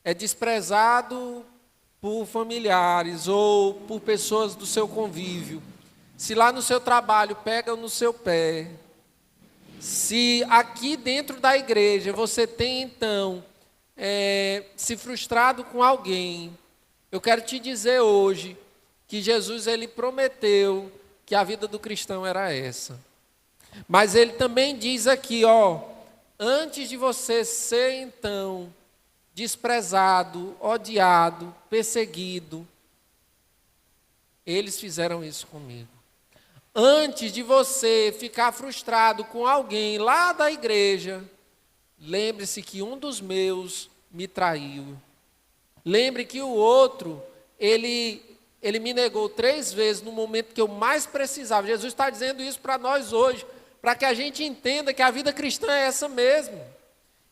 é desprezado por familiares ou por pessoas do seu convívio, se lá no seu trabalho pegam no seu pé, se aqui dentro da igreja você tem então se frustrado com alguém, eu quero te dizer hoje que Jesus ele prometeu que a vida do cristão era essa. Mas ele também diz aqui, ó, antes de você ser então desprezado, odiado, perseguido, eles fizeram isso comigo. Antes de você ficar frustrado com alguém lá da igreja, lembre-se que um dos meus me traiu. Lembre que o outro, ele me negou 3 vezes no momento que eu mais precisava. Jesus está dizendo isso para nós hoje, para que a gente entenda que a vida cristã é essa mesmo.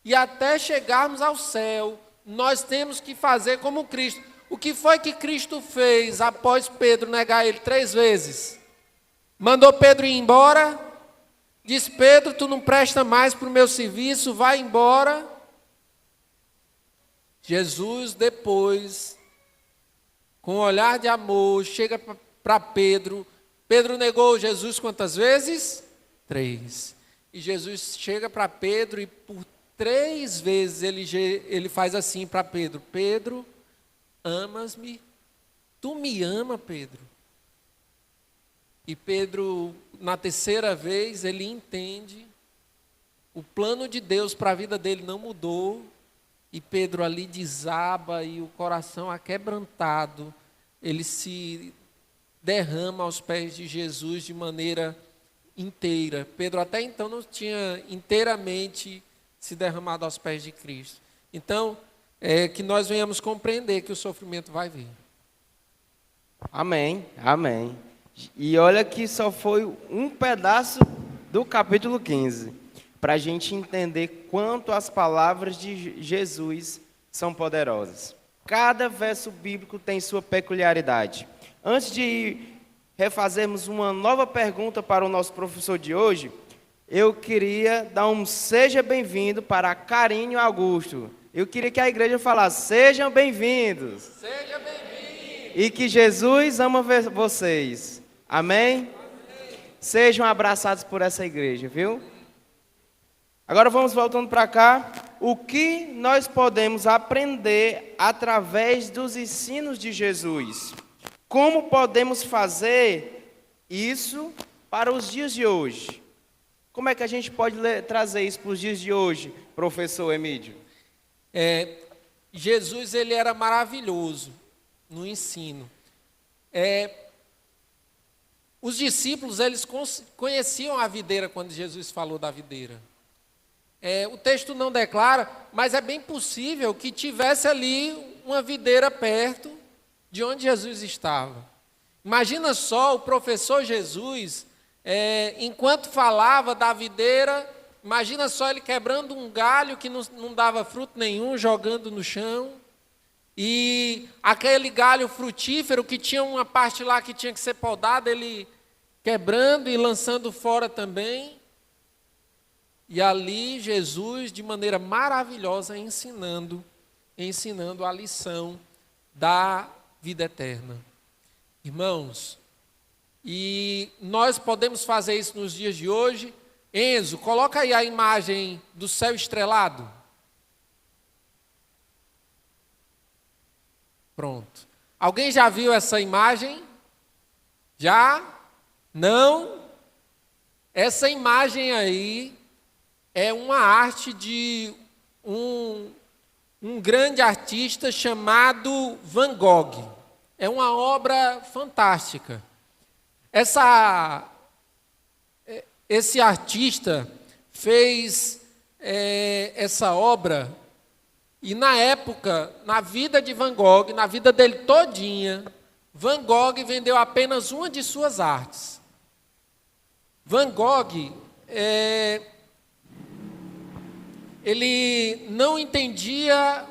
E até chegarmos ao céu, nós temos que fazer como Cristo. O que foi que Cristo fez após Pedro negar ele 3 vezes? Mandou Pedro ir embora, diz: Pedro, tu não presta mais para o meu serviço, vai embora. Jesus depois, com um olhar de amor, chega para Pedro. Pedro negou Jesus quantas vezes? 3. E Jesus chega para Pedro e por 3 vezes ele faz assim para Pedro: Pedro, amas-me? Tu me ama, Pedro? E Pedro, na 3ª vez, ele entende, o plano de Deus para a vida dele não mudou, e Pedro ali desaba e o coração aquebrantado, ele se derrama aos pés de Jesus de maneira inteira. Pedro até então não tinha inteiramente se derramado aos pés de Cristo. Então, que nós venhamos compreender que o sofrimento vai vir. Amém, amém. E olha que só foi um pedaço do capítulo 15, para a gente entender quanto as palavras de Jesus são poderosas. Cada verso bíblico tem sua peculiaridade. Antes de refazermos uma nova pergunta para o nosso professor de hoje, eu queria dar um seja bem-vindo para Carinho Augusto. Eu queria que a igreja falasse: sejam bem-vindos. Seja bem-vindo. E que Jesus ama vocês. Amém? Sejam abraçados por essa igreja, viu? Agora vamos voltando para cá. O que nós podemos aprender através dos ensinos de Jesus? Como podemos fazer isso para os dias de hoje? Como é que a gente pode trazer isso para os dias de hoje, professor Emídio? Jesus, ele era maravilhoso no ensino. Os discípulos, eles conheciam a videira quando Jesus falou da videira. O texto não declara, mas é bem possível que tivesse ali uma videira perto de onde Jesus estava. Imagina só o professor Jesus, enquanto falava da videira, imagina só ele quebrando um galho que não dava fruto nenhum, jogando no chão. E aquele galho frutífero que tinha uma parte lá que tinha que ser podada, ele quebrando e lançando fora também. E ali Jesus, de maneira maravilhosa, ensinando a lição da vida eterna. Irmãos, e nós podemos fazer isso nos dias de hoje. Enzo, coloca aí a imagem do céu estrelado. Pronto. Alguém já viu essa imagem? Já? Não? Essa imagem aí é uma arte de um grande artista chamado Van Gogh. É uma obra fantástica. Esse artista fez essa obra e na época, na vida de Van Gogh, na vida dele todinha, Van Gogh vendeu apenas uma de suas artes. Van Gogh, ele não entendia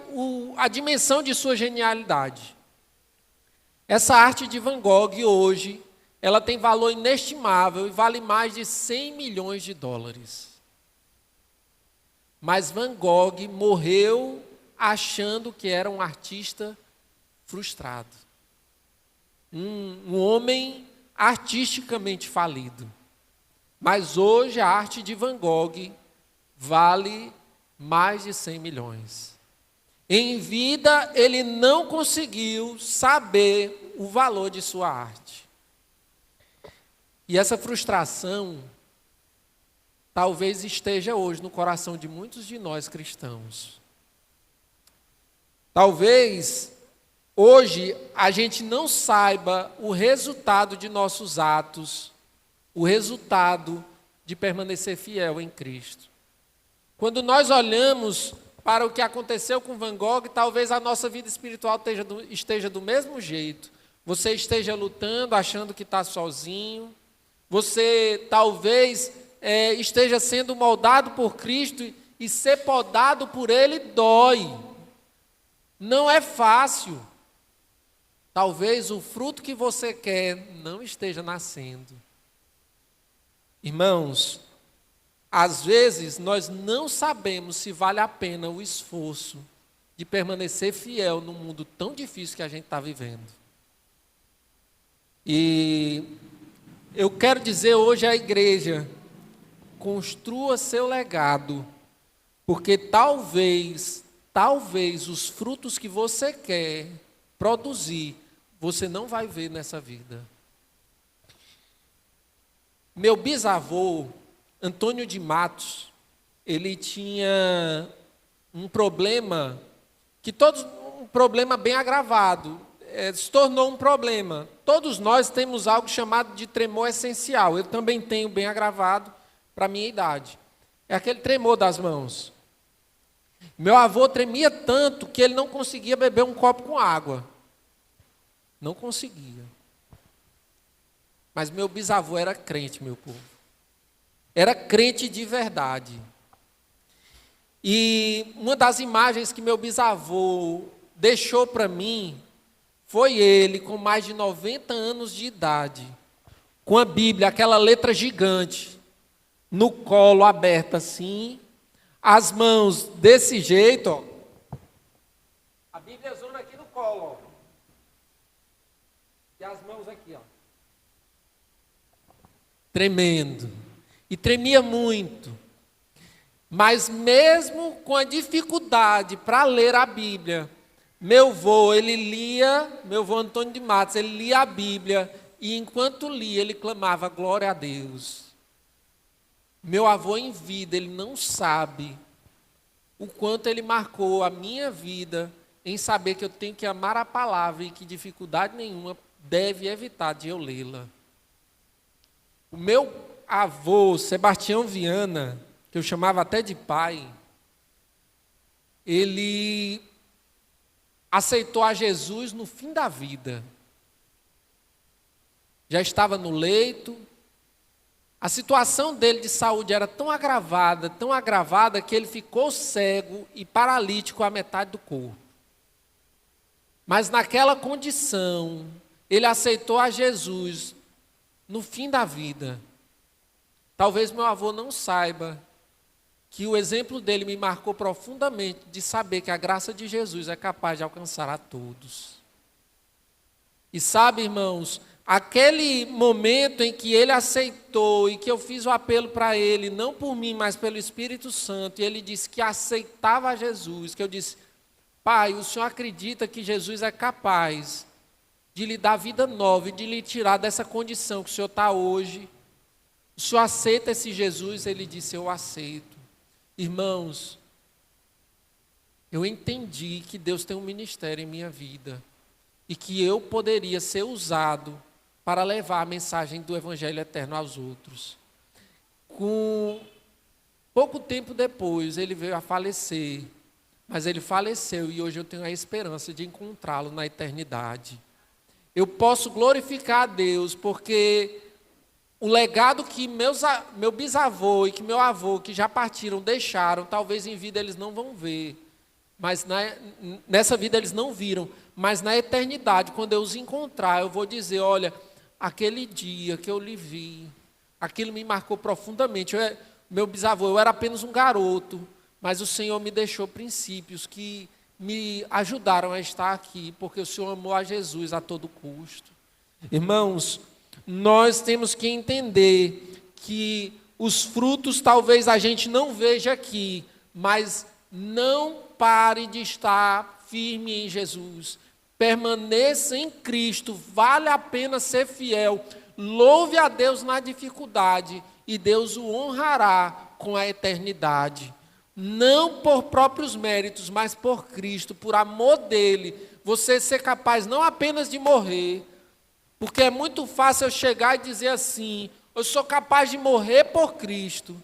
a dimensão de sua genialidade. Essa arte de Van Gogh hoje, ela tem valor inestimável e vale mais de $100 milhões. Mas Van Gogh morreu achando que era um artista frustrado. Um homem artisticamente falido. Mas hoje a arte de Van Gogh vale mais de 100 milhões. Em vida, ele não conseguiu saber o valor de sua arte. E essa frustração talvez esteja hoje no coração de muitos de nós cristãos. Talvez hoje a gente não saiba o resultado de nossos atos, o resultado de permanecer fiel em Cristo. Quando nós olhamos para o que aconteceu com Van Gogh, talvez a nossa vida espiritual esteja do mesmo jeito. Você esteja lutando, achando que está sozinho. Você talvez esteja sendo moldado por Cristo e ser podado por Ele dói. Não é fácil. Talvez o fruto que você quer não esteja nascendo. Irmãos, às vezes nós não sabemos se vale a pena o esforço de permanecer fiel num mundo tão difícil que a gente está vivendo. E eu quero dizer hoje à igreja, construa seu legado, porque talvez os frutos que você quer produzir, você não vai ver nessa vida. Meu bisavô, Antônio de Matos, ele tinha um problema, um problema bem agravado, se tornou um problema. Todos nós temos algo chamado de tremor essencial. Eu também tenho bem agravado para a minha idade. É aquele tremor das mãos. Meu avô tremia tanto que ele não conseguia beber um copo com água. Não conseguia. Mas meu bisavô era crente, meu povo. Era crente de verdade. E uma das imagens que meu bisavô deixou para mim foi ele, com mais de 90 anos de idade, com a Bíblia, aquela letra gigante, no colo aberta assim, as mãos desse jeito, ó. A Bíblia zona aqui no colo, ó. E as mãos aqui, ó. Tremendo. E tremia muito. Mas mesmo com a dificuldade para ler a Bíblia, meu avô Antônio de Matos, ele lia a Bíblia e enquanto lia, ele clamava glória a Deus. Meu avô em vida, ele não sabe o quanto ele marcou a minha vida em saber que eu tenho que amar a palavra e que dificuldade nenhuma deve evitar de eu lê-la. O meu avô, Sebastião Viana, que eu chamava até de pai, ele aceitou a Jesus no fim da vida. Já estava no leito. A situação dele de saúde era tão agravada, que ele ficou cego e paralítico a metade do corpo. Mas naquela condição, ele aceitou a Jesus no fim da vida. Talvez meu avô não saiba que o exemplo dele me marcou profundamente de saber que a graça de Jesus é capaz de alcançar a todos. E sabe, irmãos, aquele momento em que ele aceitou e que eu fiz o apelo para ele, não por mim, mas pelo Espírito Santo, e ele disse que aceitava Jesus, que eu disse, pai, o senhor acredita que Jesus é capaz de lhe dar vida nova e de lhe tirar dessa condição que o senhor está hoje? O senhor aceita esse Jesus? Ele disse, eu aceito. Irmãos, eu entendi que Deus tem um ministério em minha vida e que eu poderia ser usado para levar a mensagem do Evangelho eterno aos outros. Com pouco tempo depois, ele veio a falecer, mas ele faleceu e hoje eu tenho a esperança de encontrá-lo na eternidade. Eu posso glorificar a Deus porque o legado que meu bisavô e que meu avô, que já partiram, deixaram, talvez em vida eles não vão ver, mas nessa vida eles não viram, mas na eternidade, quando eu os encontrar, eu vou dizer, olha, aquele dia que eu lhe vi, aquilo me marcou profundamente. Meu bisavô, eu era apenas um garoto, mas o Senhor me deixou princípios que me ajudaram a estar aqui, porque o Senhor amou a Jesus a todo custo. Irmãos, nós temos que entender que os frutos talvez a gente não veja aqui, mas não pare de estar firme em Jesus. Permaneça em Cristo, vale a pena ser fiel. Louve a Deus na dificuldade e Deus o honrará com a eternidade. Não por próprios méritos, mas por Cristo, por amor dele. Você ser capaz não apenas de morrer, porque é muito fácil eu chegar e dizer assim, eu sou capaz de morrer por Cristo.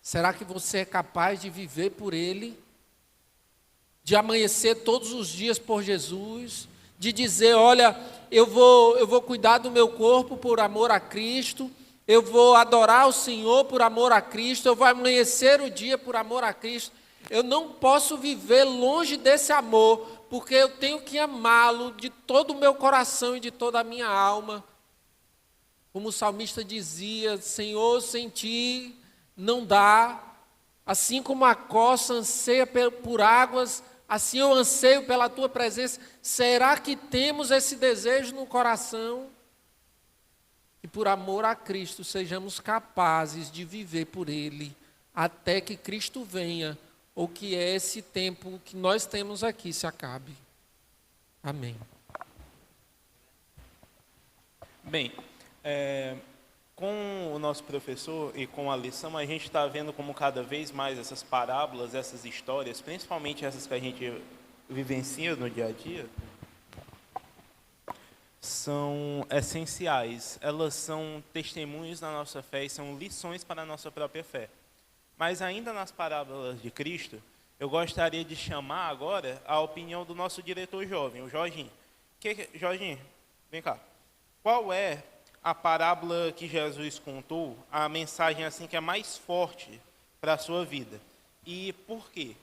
Será que você é capaz de viver por Ele? De amanhecer todos os dias por Jesus? De dizer, olha, eu vou cuidar do meu corpo por amor a Cristo, eu vou adorar o Senhor por amor a Cristo, eu vou amanhecer o dia por amor a Cristo. Eu não posso viver longe desse amor, porque eu tenho que amá-lo de todo o meu coração e de toda a minha alma. Como o salmista dizia, Senhor, sem ti não dá. Assim como a costa anseia por águas, assim eu anseio pela tua presença. Será que temos esse desejo no coração? E por amor a Cristo sejamos capazes de viver por Ele, até que Cristo venha, ou que esse tempo que nós temos aqui se acabe. Amém. Bem, com o nosso professor e com a lição, a gente está vendo como cada vez mais essas parábolas, essas histórias, principalmente essas que a gente vivencia no dia a dia, são essenciais. Elas são testemunhos da nossa fé e são lições para a nossa própria fé. Mas ainda nas parábolas de Cristo, eu gostaria de chamar agora a opinião do nosso diretor jovem, o Jorginho. Jorginho, vem cá. Qual é a parábola que Jesus contou, a mensagem assim que é mais forte para a sua vida? E por quê?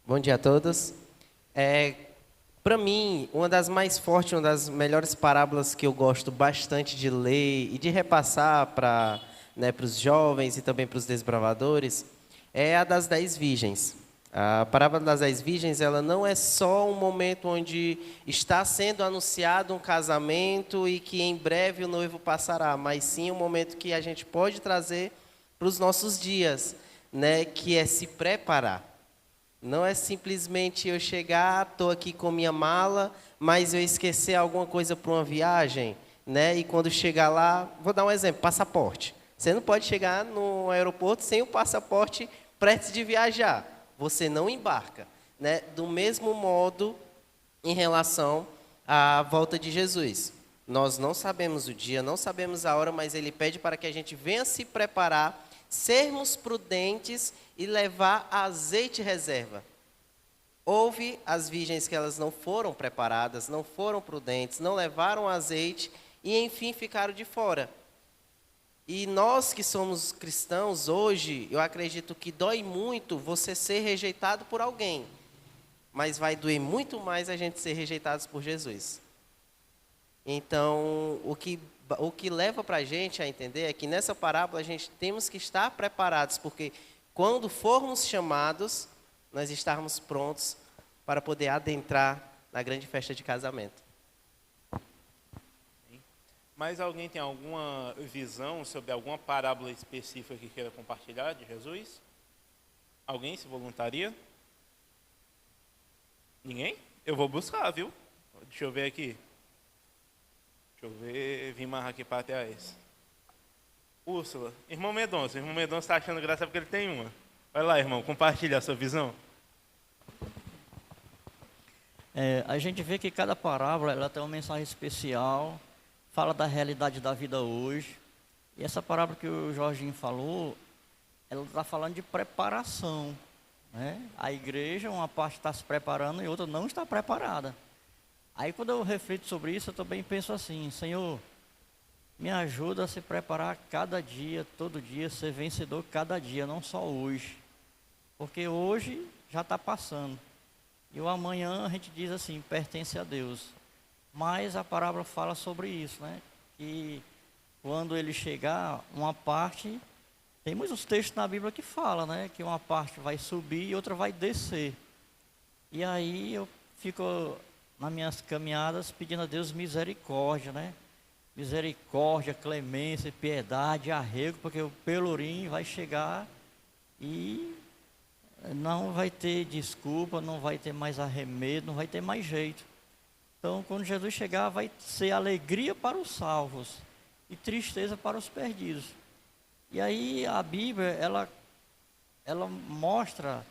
Bom dia a todos. Para mim, uma das mais fortes, uma das melhores parábolas que eu gosto bastante de ler e de repassar para os jovens e também para os desbravadores, é a das 10 virgens. A parábola das 10 virgens, ela não é só um momento onde está sendo anunciado um casamento e que em breve o noivo passará, mas sim um momento que a gente pode trazer para os nossos dias, que é se preparar. Não é simplesmente eu chegar, estou aqui com minha mala, mas eu esquecer alguma coisa para uma viagem, e quando chegar lá, vou dar um exemplo, passaporte. Você não pode chegar no aeroporto sem o passaporte prestes de viajar. Você não embarca. Do mesmo modo, em relação à volta de Jesus. Nós não sabemos o dia, não sabemos a hora, mas Ele pede para que a gente venha se preparar, sermos prudentes e levar azeite reserva. Houve as virgens que elas não foram preparadas, não foram prudentes, não levaram azeite e, enfim, ficaram de fora. E nós que somos cristãos hoje, eu acredito que dói muito você ser rejeitado por alguém, mas vai doer muito mais a gente ser rejeitados por Jesus. Então, o que leva para a gente a entender é que nessa parábola a gente temos que estar preparados, porque quando formos chamados, nós estarmos prontos para poder adentrar na grande festa de casamento. Mas alguém tem alguma visão sobre alguma parábola específica que queira compartilhar de Jesus? Alguém se voluntaria? Ninguém? Eu vou buscar, viu? Deixa eu ver aqui. Deixa eu ver, vim mais aqui para trás. Úrsula, irmão Mendonça está achando graça porque ele tem uma. Vai lá, irmão, compartilha a sua visão. A gente vê que cada parábola ela tem uma mensagem especial, fala da realidade da vida hoje. E essa parábola que o Jorginho falou, ela está falando de preparação. A igreja, uma parte está se preparando e outra não está preparada. Aí quando eu reflito sobre isso, eu também penso assim, Senhor, me ajuda a se preparar cada dia, todo dia, ser vencedor cada dia, não só hoje. Porque hoje já está passando. E o amanhã a gente diz assim, pertence a Deus. Mas a parábola fala sobre isso, que quando ele chegar, uma parte, tem muitos textos na Bíblia que falam, que uma parte vai subir e outra vai descer. E aí eu fico nas minhas caminhadas pedindo a Deus misericórdia, misericórdia, clemência, piedade, arrego, porque o pelourinho vai chegar e não vai ter desculpa, não vai ter mais arremedo, não vai ter mais jeito. Então, quando Jesus chegar, vai ser alegria para os salvos e tristeza para os perdidos. E aí a Bíblia, ela mostra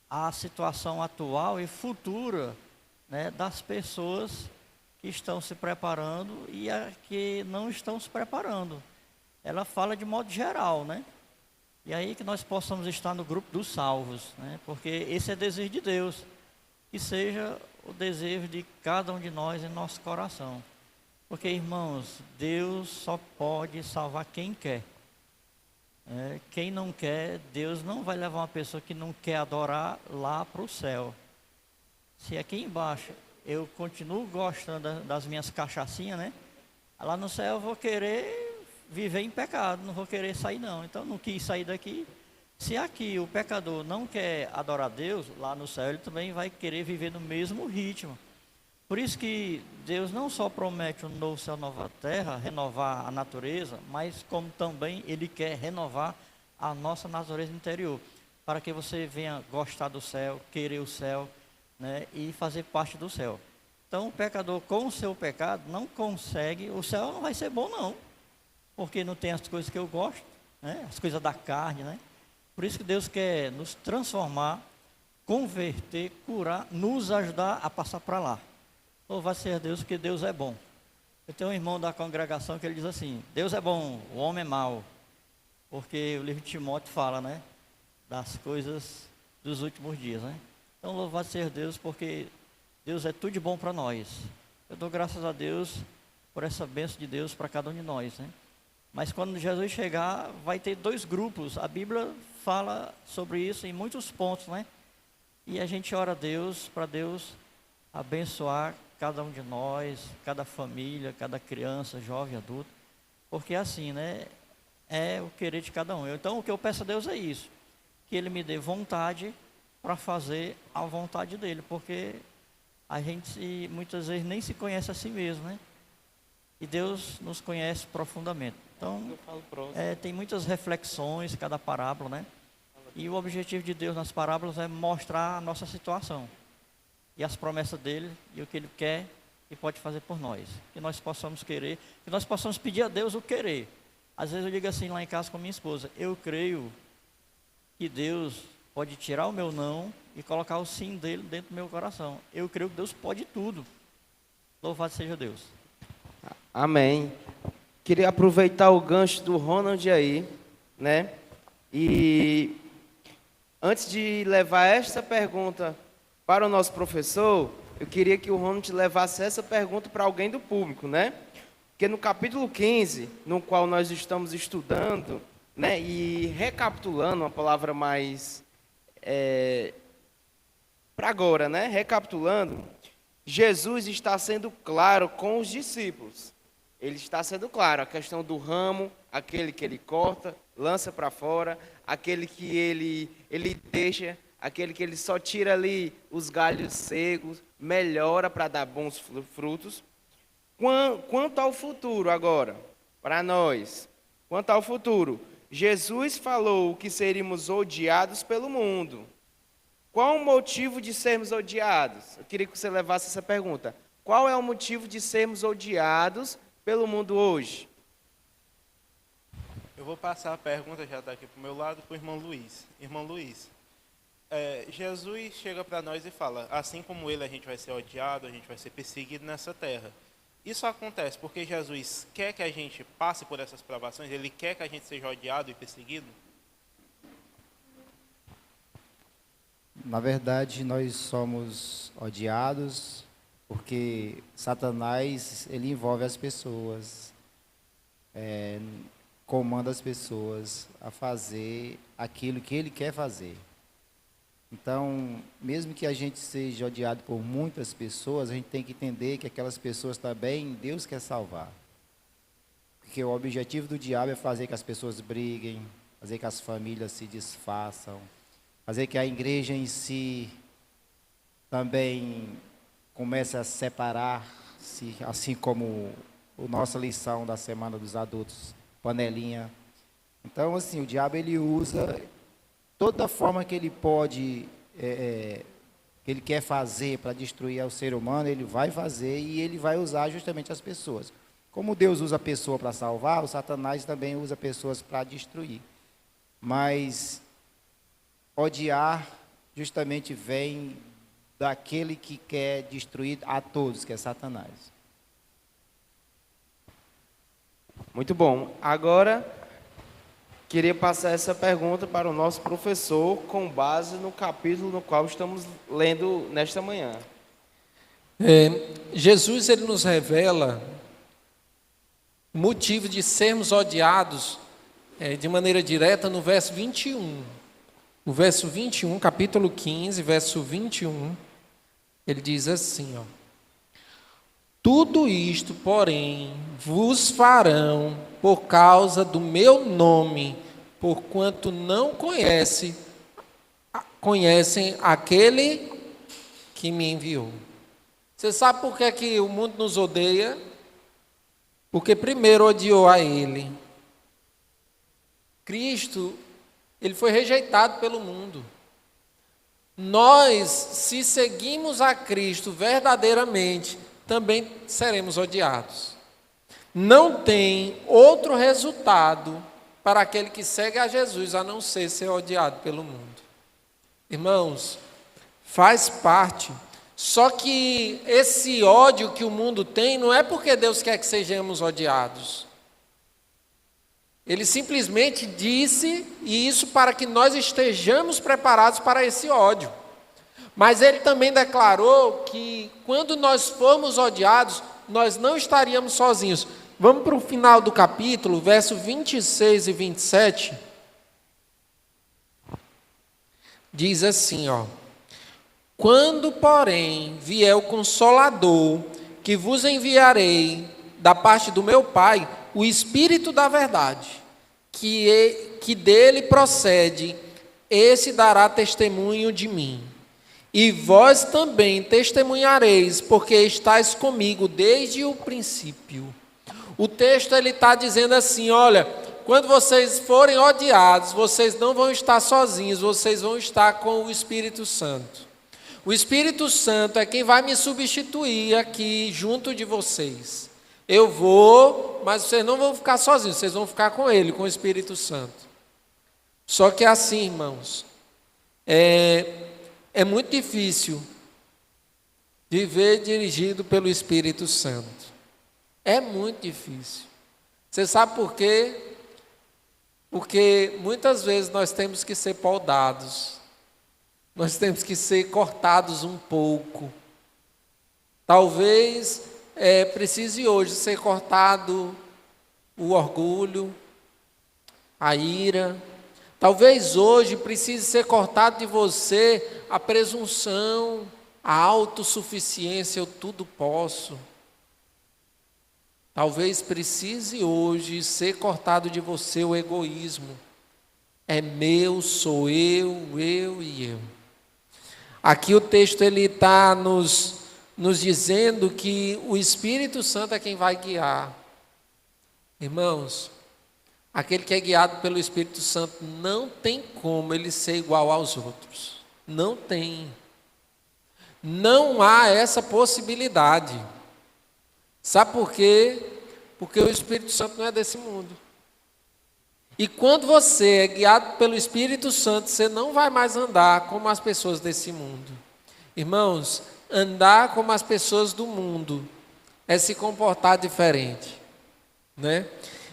a situação atual e futura, das pessoas que estão se preparando e a que não estão se preparando. ela fala de modo geral, né? E aí que nós possamos estar no grupo dos salvos, né? Porque esse é desejo de Deus, que seja o desejo de cada um de nós em nosso coração. Porque, irmãos, Deus só pode salvar quem quer. Quem não quer, Deus não vai levar uma pessoa que não quer adorar lá para o céu. Se aqui embaixo eu continuo gostando das minhas cachaçinhas, né? Lá no céu eu vou querer viver em pecado, não vou querer sair não. Então não quis sair daqui. Se aqui o pecador não quer adorar a Deus, lá no céu ele também vai querer viver no mesmo ritmo. Por isso que Deus não só promete um novo céu, nova terra, renovar a natureza, mas como também Ele quer renovar a nossa natureza interior, para que você venha gostar do céu, querer o céu, né, e fazer parte do céu. Então o pecador com o seu pecado não consegue, o céu não vai ser bom não, porque não tem as coisas que eu gosto, né, as coisas da carne, né? Por isso que Deus quer nos transformar, converter, curar, nos ajudar a passar para lá. Louvado seja Deus, porque Deus é bom. Eu tenho um irmão da congregação que ele diz assim: Deus é bom, o homem é mau. Porque o livro de Timóteo fala, né, das coisas dos últimos dias, né? Então louvado seja Deus, porque Deus é tudo de bom para nós. Eu dou graças a Deus por essa bênção de Deus para cada um de nós, né? Mas quando Jesus chegar, vai ter dois grupos. A Bíblia fala sobre isso em muitos pontos, né? E a gente ora a Deus, para Deus abençoar cada um de nós, cada família, cada criança, jovem, adulto, porque assim, né, é o querer de cada um. Então, o que eu peço a Deus é isso, que Ele me dê vontade para fazer a vontade dEle, porque a gente muitas vezes nem se conhece a si mesmo, né? E Deus nos conhece profundamente. Então, tem muitas reflexões, cada parábola, né? E o objetivo de Deus nas parábolas é mostrar a nossa situação e as promessas dele e o que ele quer e pode fazer por nós. Que nós possamos querer, que nós possamos pedir a Deus o querer. Às vezes eu digo assim lá em casa com minha esposa: eu creio que Deus pode tirar o meu não e colocar o sim dele dentro do meu coração. Eu creio que Deus pode tudo. Louvado seja Deus. Amém. Queria aproveitar o gancho do Ronald aí, né? E antes de levar esta pergunta para o nosso professor, eu queria que o Ronald levasse essa pergunta para alguém do público, né? Porque no capítulo 15, no qual nós estamos estudando, né, e recapitulando, uma palavra mais para agora, né? Recapitulando, Jesus está sendo claro com os discípulos. Ele está sendo claro, a questão do ramo, aquele que ele corta, lança para fora, aquele que ele deixa, aquele que ele só tira ali os galhos secos, melhora para dar bons frutos. Quanto ao futuro agora, para nós, quanto ao futuro, Jesus falou que seríamos odiados pelo mundo. Qual o motivo de sermos odiados? Eu queria que você levasse essa pergunta. Qual é o motivo de sermos odiados pelo mundo hoje? Eu vou passar a pergunta, já está aqui para o meu lado, para o irmão Luiz. Irmão Luiz, Jesus chega para nós e fala: assim como ele, a gente vai ser odiado, a gente vai ser perseguido nessa terra. Isso acontece porque Jesus quer que a gente passe por essas provações, ele quer que a gente seja odiado e perseguido? Na verdade, nós somos odiados porque Satanás, ele envolve as pessoas, comanda as pessoas a fazer aquilo que ele quer fazer. Então, mesmo que a gente seja odiado por muitas pessoas, a gente tem que entender que aquelas pessoas também Deus quer salvar. Porque o objetivo do diabo é fazer que as pessoas briguem, fazer que as famílias se desfaçam, fazer que a igreja em si também comece a separar-se, assim como a nossa lição da Semana dos Adultos, panelinha. Então, assim, o diabo ele usa toda forma que ele pode, que ele quer fazer para destruir o ser humano, ele vai fazer e ele vai usar justamente as pessoas. Como Deus usa a pessoa para salvar, o Satanás também usa pessoas para destruir. Mas odiar justamente vem daquele que quer destruir a todos, que é Satanás. Muito bom. Agora Queria passar essa pergunta para o nosso professor com base no capítulo no qual estamos lendo nesta manhã. Jesus ele nos revela o motivo de sermos odiados de maneira direta no verso 21. O verso 21, capítulo 15, verso 21, ele diz assim, ó: tudo isto, porém, vos farão por causa do meu nome, porquanto não conhecem aquele que me enviou. Você sabe por que o mundo nos odeia? Porque primeiro odiou a Ele. Cristo, Ele foi rejeitado pelo mundo. Nós, se seguimos a Cristo verdadeiramente, também seremos odiados. Não tem outro resultado para aquele que segue a Jesus a não ser odiado pelo mundo. Irmãos, faz parte. Só que esse ódio que o mundo tem não é porque Deus quer que sejamos odiados. Ele simplesmente disse isso para que nós estejamos preparados para esse ódio. Mas ele também declarou que quando nós formos odiados, nós não estaríamos sozinhos. Vamos para o final do capítulo, verso 26 e 27. Diz assim, ó: quando, porém, vier o Consolador, que vos enviarei da parte do meu Pai, o Espírito da verdade, que dele procede, esse dará testemunho de mim. E vós também testemunhareis, porque estáis comigo desde o princípio. O texto ele está dizendo assim, olha, quando vocês forem odiados, vocês não vão estar sozinhos, vocês vão estar com o Espírito Santo. O Espírito Santo é quem vai me substituir aqui junto de vocês. Eu vou, mas vocês não vão ficar sozinhos, vocês vão ficar com Ele, com o Espírito Santo. Só que é assim, irmãos, é muito difícil viver dirigido pelo Espírito Santo. É muito difícil. Você sabe por quê? Porque muitas vezes nós temos que ser podados. Nós temos que ser cortados um pouco. Talvez precise hoje ser cortado o orgulho, a ira. Talvez hoje precise ser cortado de você a presunção, a autossuficiência, eu tudo posso. Talvez precise hoje ser cortado de você o egoísmo. É meu, sou eu e eu. Aqui o texto ele está nos dizendo que o Espírito Santo é quem vai guiar. Irmãos, aquele que é guiado pelo Espírito Santo não tem como ele ser igual aos outros. Não tem. Não há essa possibilidade. Sabe por quê? Porque o Espírito Santo não é desse mundo. E quando você é guiado pelo Espírito Santo, você não vai mais andar como as pessoas desse mundo. Irmãos, andar como as pessoas do mundo é se comportar diferente, né?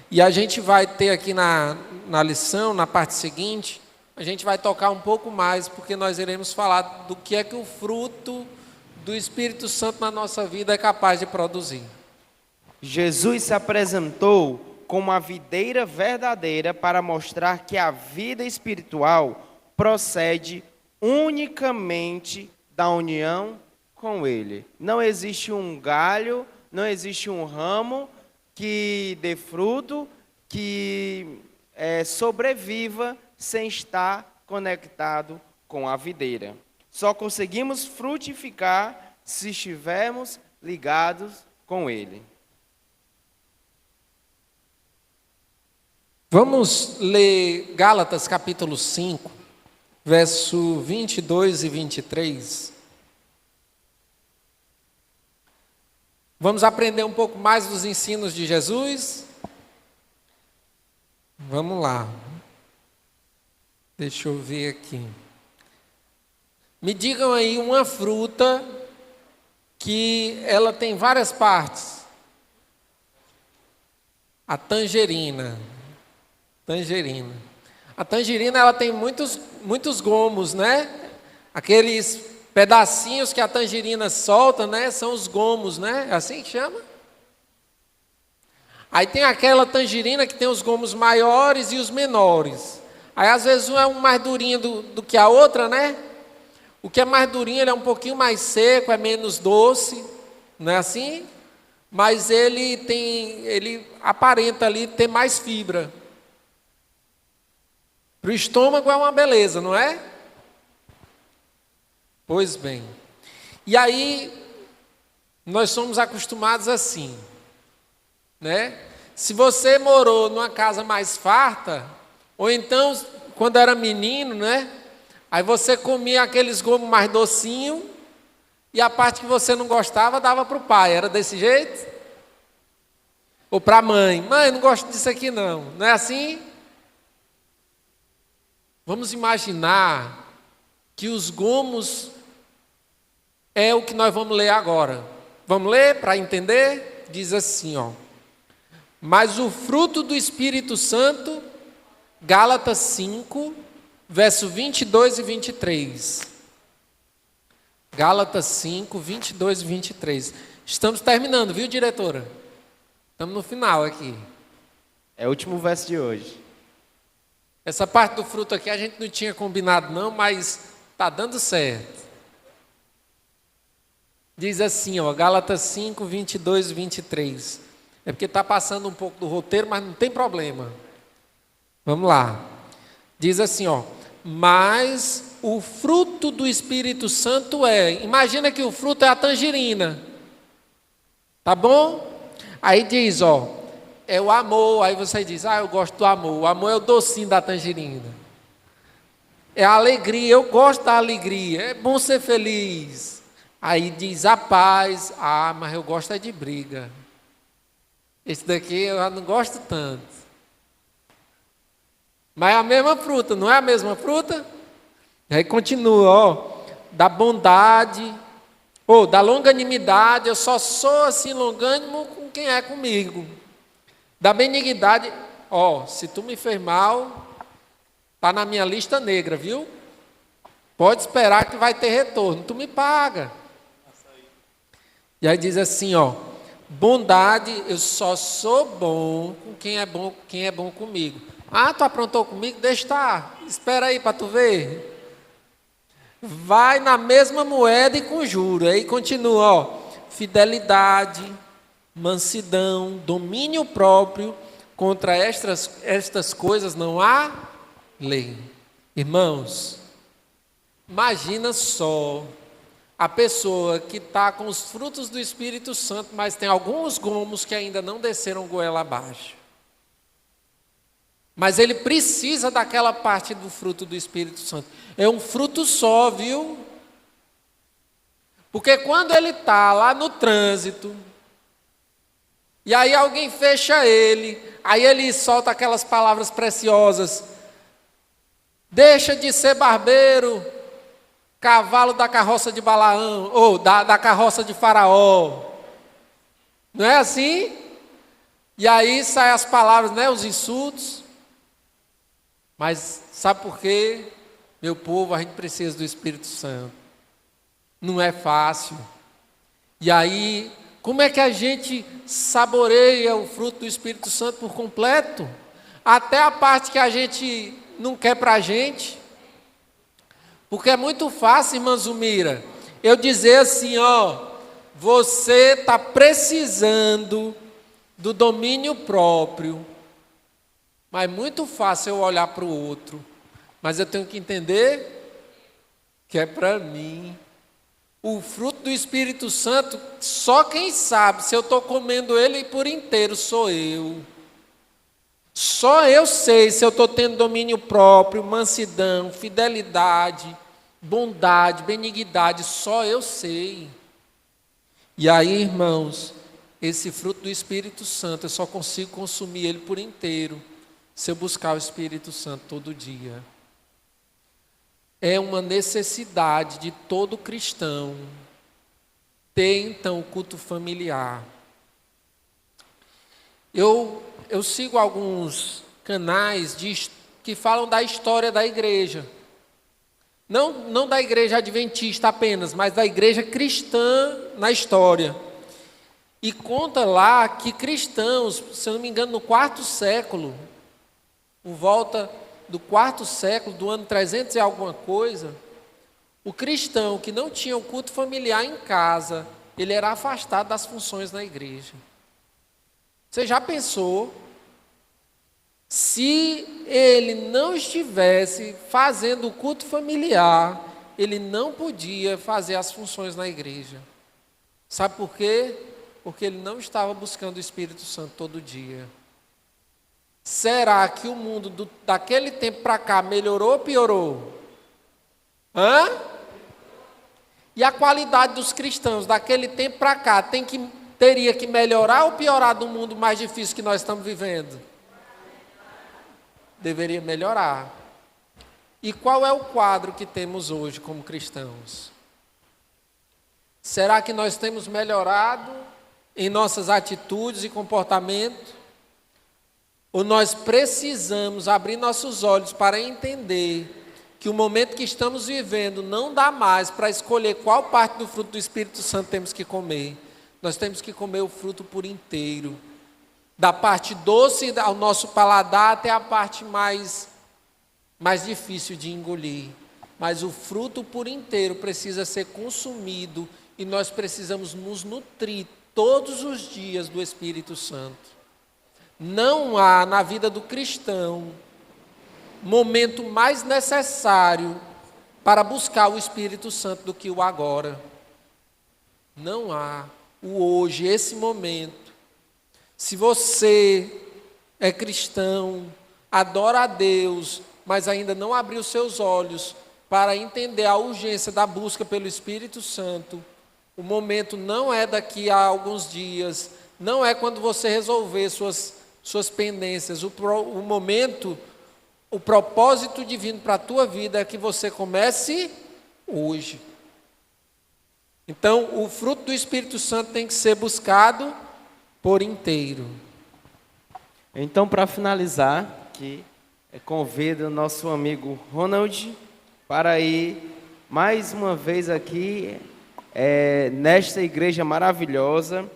E a gente vai ter aqui na lição, na parte seguinte, a gente vai tocar um pouco mais, porque nós iremos falar do que é que o fruto do Espírito Santo na nossa vida é capaz de produzir. Jesus se apresentou como a videira verdadeira para mostrar que a vida espiritual procede unicamente da união com Ele. Não existe um galho, não existe um ramo que dê fruto, que sobreviva sem estar conectado com a videira. Só conseguimos frutificar se estivermos ligados com Ele. Vamos ler Gálatas capítulo 5, verso 22 e 23. Vamos aprender um pouco mais dos ensinos de Jesus? Vamos lá. Deixa eu ver aqui. Me digam aí uma fruta que ela tem várias partes. A tangerina. Tangerina. A tangerina ela tem muitos gomos, né? Aqueles pedacinhos que a tangerina solta, né? São os gomos, né? É assim que chama? Aí tem aquela tangerina que tem os gomos maiores e os menores. Aí às vezes um é um mais durinho do que a outra, né? O que é mais durinho ele é um pouquinho mais seco, é menos doce, não é assim? Mas ele aparenta ali ter mais fibra. Para o estômago é uma beleza, não é? Pois bem. E aí, nós somos acostumados assim, né? Se você morou numa casa mais farta, ou então, quando era menino, né? Aí você comia aqueles gomos mais docinhos, e a parte que você não gostava, dava para o pai. Era desse jeito? Ou para a mãe? Mãe, não gosto disso aqui não. Não é assim? Vamos imaginar que os gomos é o que nós vamos ler agora. Vamos ler para entender? Diz assim, ó. Mas o fruto do Espírito Santo, Gálatas 5, verso 22 e 23. Gálatas 5, 22 e 23. Estamos terminando, viu, diretora? Estamos no final aqui. É o último verso de hoje. Essa parte do fruto aqui a gente não tinha combinado não, mas está dando certo. Diz assim, ó, Gálatas 5, 22 e 23. É porque está passando um pouco do roteiro, mas não tem problema. Vamos lá. Diz assim, ó. Mas o fruto do Espírito Santo imagina que o fruto é a tangerina. Tá bom? Aí diz, ó. É o amor, aí você diz, eu gosto do amor. O amor é o docinho da tangerina. É a alegria, eu gosto da alegria. É bom ser feliz. Aí diz a paz, mas eu gosto é de briga. Esse daqui eu já não gosto tanto. Mas é a mesma fruta, não é a mesma fruta? Aí continua, ó. Da bondade, da longanimidade, eu só sou assim longânimo com quem é comigo. Da benignidade, se tu me fez mal, tá na minha lista negra, viu? Pode esperar que vai ter retorno, tu me paga. E aí diz assim, ó, bondade, eu só sou bom com quem é bom comigo. Tu aprontou comigo? Deixa estar, espera aí para tu ver. Vai na mesma moeda e com juros. Aí continua, ó, fidelidade, mansidão, domínio próprio, contra estas coisas não há lei. Irmãos, imagina só a pessoa que está com os frutos do Espírito Santo, mas tem alguns gomos que ainda não desceram goela abaixo. Mas ele precisa daquela parte do fruto do Espírito Santo. É um fruto só, viu? Porque quando ele está lá no trânsito, e aí alguém fecha ele, aí ele solta aquelas palavras preciosas. Deixa de ser barbeiro, cavalo da carroça de Balaão, ou da carroça de Faraó. Não é assim? E aí saem as palavras, né, os insultos. Mas sabe por quê? Meu povo, a gente precisa do Espírito Santo. Não é fácil. E aí, como é que a gente saboreia o fruto do Espírito Santo por completo? Até a parte que a gente não quer para a gente. Porque é muito fácil, irmã Zumira, eu dizer assim, você está precisando do domínio próprio. Mas é muito fácil eu olhar para o outro. Mas eu tenho que entender que é para mim. O fruto do Espírito Santo, só quem sabe se eu estou comendo ele por inteiro sou eu. Só eu sei se eu estou tendo domínio próprio, mansidão, fidelidade, bondade, benignidade, só eu sei. E aí, irmãos, esse fruto do Espírito Santo, eu só consigo consumir ele por inteiro se eu buscar o Espírito Santo todo dia. É uma necessidade de todo cristão ter, então, o culto familiar. Eu sigo alguns canais que falam da história da igreja. Não da igreja adventista apenas, mas da igreja cristã na história. E conta lá que cristãos, se eu não me engano, no 4º século, por volta do 4º século, do ano 300 e alguma coisa, o cristão que não tinha o culto familiar em casa, ele era afastado das funções na igreja. Você já pensou se ele não estivesse fazendo o culto familiar, ele não podia fazer as funções na igreja? Sabe por quê? Porque ele não estava buscando o Espírito Santo todo dia. Será que o mundo daquele tempo para cá melhorou ou piorou? E a qualidade dos cristãos daquele tempo para cá teria que melhorar ou piorar do mundo mais difícil que nós estamos vivendo? Deveria melhorar. E qual é o quadro que temos hoje como cristãos? Será que nós temos melhorado em nossas atitudes e comportamento? Ou nós precisamos abrir nossos olhos para entender que o momento que estamos vivendo não dá mais para escolher qual parte do fruto do Espírito Santo temos que comer. Nós temos que comer o fruto por inteiro. Da parte doce ao nosso paladar até a parte mais difícil de engolir. Mas o fruto por inteiro precisa ser consumido e nós precisamos nos nutrir todos os dias do Espírito Santo. Não há na vida do cristão momento mais necessário para buscar o Espírito Santo do que o agora. Não há. O hoje, esse momento. Se você é cristão, adora a Deus, mas ainda não abriu seus olhos para entender a urgência da busca pelo Espírito Santo, o momento não é daqui a alguns dias, não é quando você resolver suas pendências. O momento, o propósito divino para a tua vida é que você comece hoje. Então, o fruto do Espírito Santo tem que ser buscado por inteiro. Então, para finalizar, aqui, convido o nosso amigo Ronald para ir mais uma vez aqui nesta igreja maravilhosa,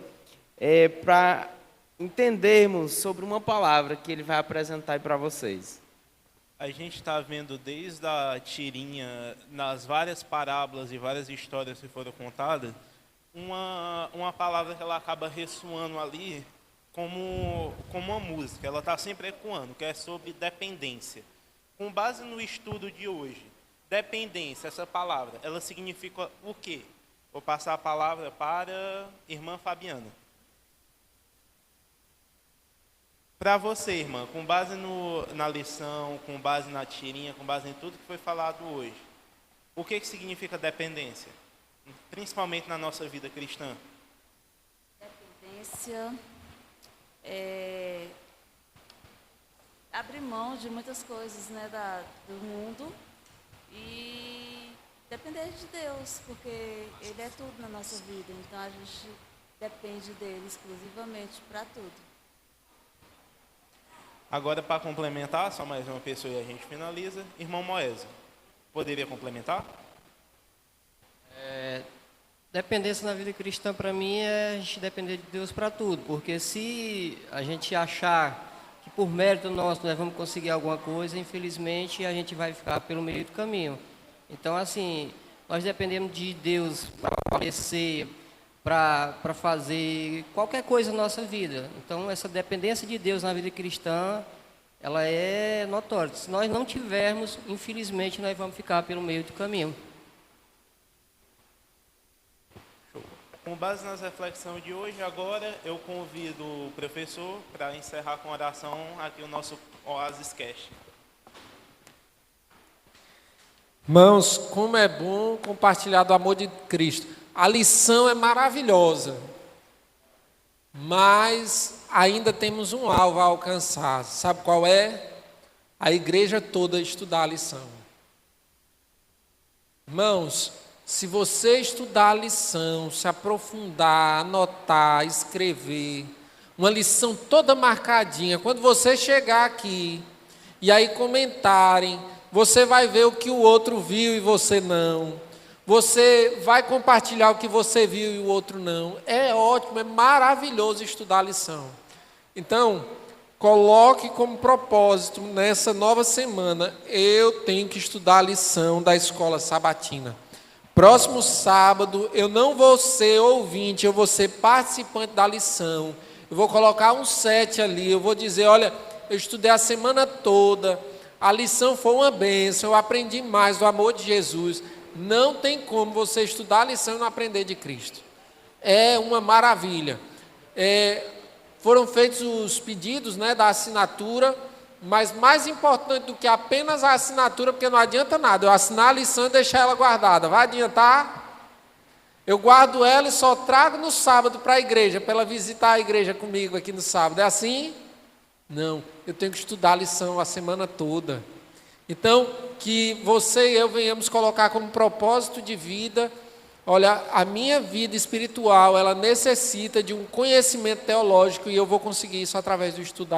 para entendermos sobre uma palavra que ele vai apresentar para vocês. A gente está vendo desde a tirinha, nas várias parábolas e várias histórias que foram contadas, uma palavra que ela acaba ressoando ali como uma música. Ela está sempre ecoando, que é sobre dependência. Com base no estudo de hoje, dependência, essa palavra, ela significa o quê? Vou passar a palavra para a irmã Fabiana. Para você, irmã, com base na lição, com base na tirinha, com base em tudo que foi falado hoje, o que significa dependência? Principalmente na nossa vida cristã. Dependência é abrir mão de muitas coisas, né, do mundo e depender de Deus, porque Ele é tudo na nossa vida. Então a gente depende dele exclusivamente para tudo. Agora, para complementar, só mais uma pessoa e a gente finaliza. Irmão Moésio, poderia complementar? Dependência na vida cristã, para mim, é a gente depender de Deus para tudo. Porque se a gente achar que por mérito nosso nós vamos conseguir alguma coisa, infelizmente, a gente vai ficar pelo meio do caminho. Então, assim, nós dependemos de Deus para aparecer, para fazer qualquer coisa na nossa vida. Então, essa dependência de Deus na vida cristã, ela é notória. Se nós não tivermos, infelizmente, nós vamos ficar pelo meio do caminho. Com base nas reflexões de hoje, agora eu convido o professor para encerrar com oração aqui o nosso Oasis Cash. Irmãos, como é bom compartilhar do amor de Cristo. A lição é maravilhosa, mas ainda temos um alvo a alcançar. Sabe qual é? A igreja toda estudar a lição. Irmãos, se você estudar a lição, se aprofundar, anotar, escrever, uma lição toda marcadinha, quando você chegar aqui e aí comentarem. Você vai ver o que o outro viu e você não. Você vai compartilhar o que você viu e o outro não. É ótimo, é maravilhoso estudar a lição. Então, coloque como propósito nessa nova semana: eu tenho que estudar a lição da escola sabatina. Próximo sábado, eu não vou ser ouvinte, eu vou ser participante da lição. Eu vou colocar um 7 ali, eu vou dizer, olha, eu estudei a semana toda, a lição foi uma bênção, eu aprendi mais do amor de Jesus. Não tem como você estudar a lição e não aprender de Cristo. É uma maravilha. Foram feitos os pedidos, né, da assinatura, mas mais importante do que apenas a assinatura, porque não adianta nada eu assinar a lição e deixar ela guardada. Vai adiantar? Eu guardo ela e só trago no sábado para a igreja, para ela visitar a igreja comigo aqui no sábado. É assim? Não, eu tenho que estudar a lição a semana toda. Então, que você e eu venhamos colocar como propósito de vida, olha, a minha vida espiritual, ela necessita de um conhecimento teológico e eu vou conseguir isso através do estudo.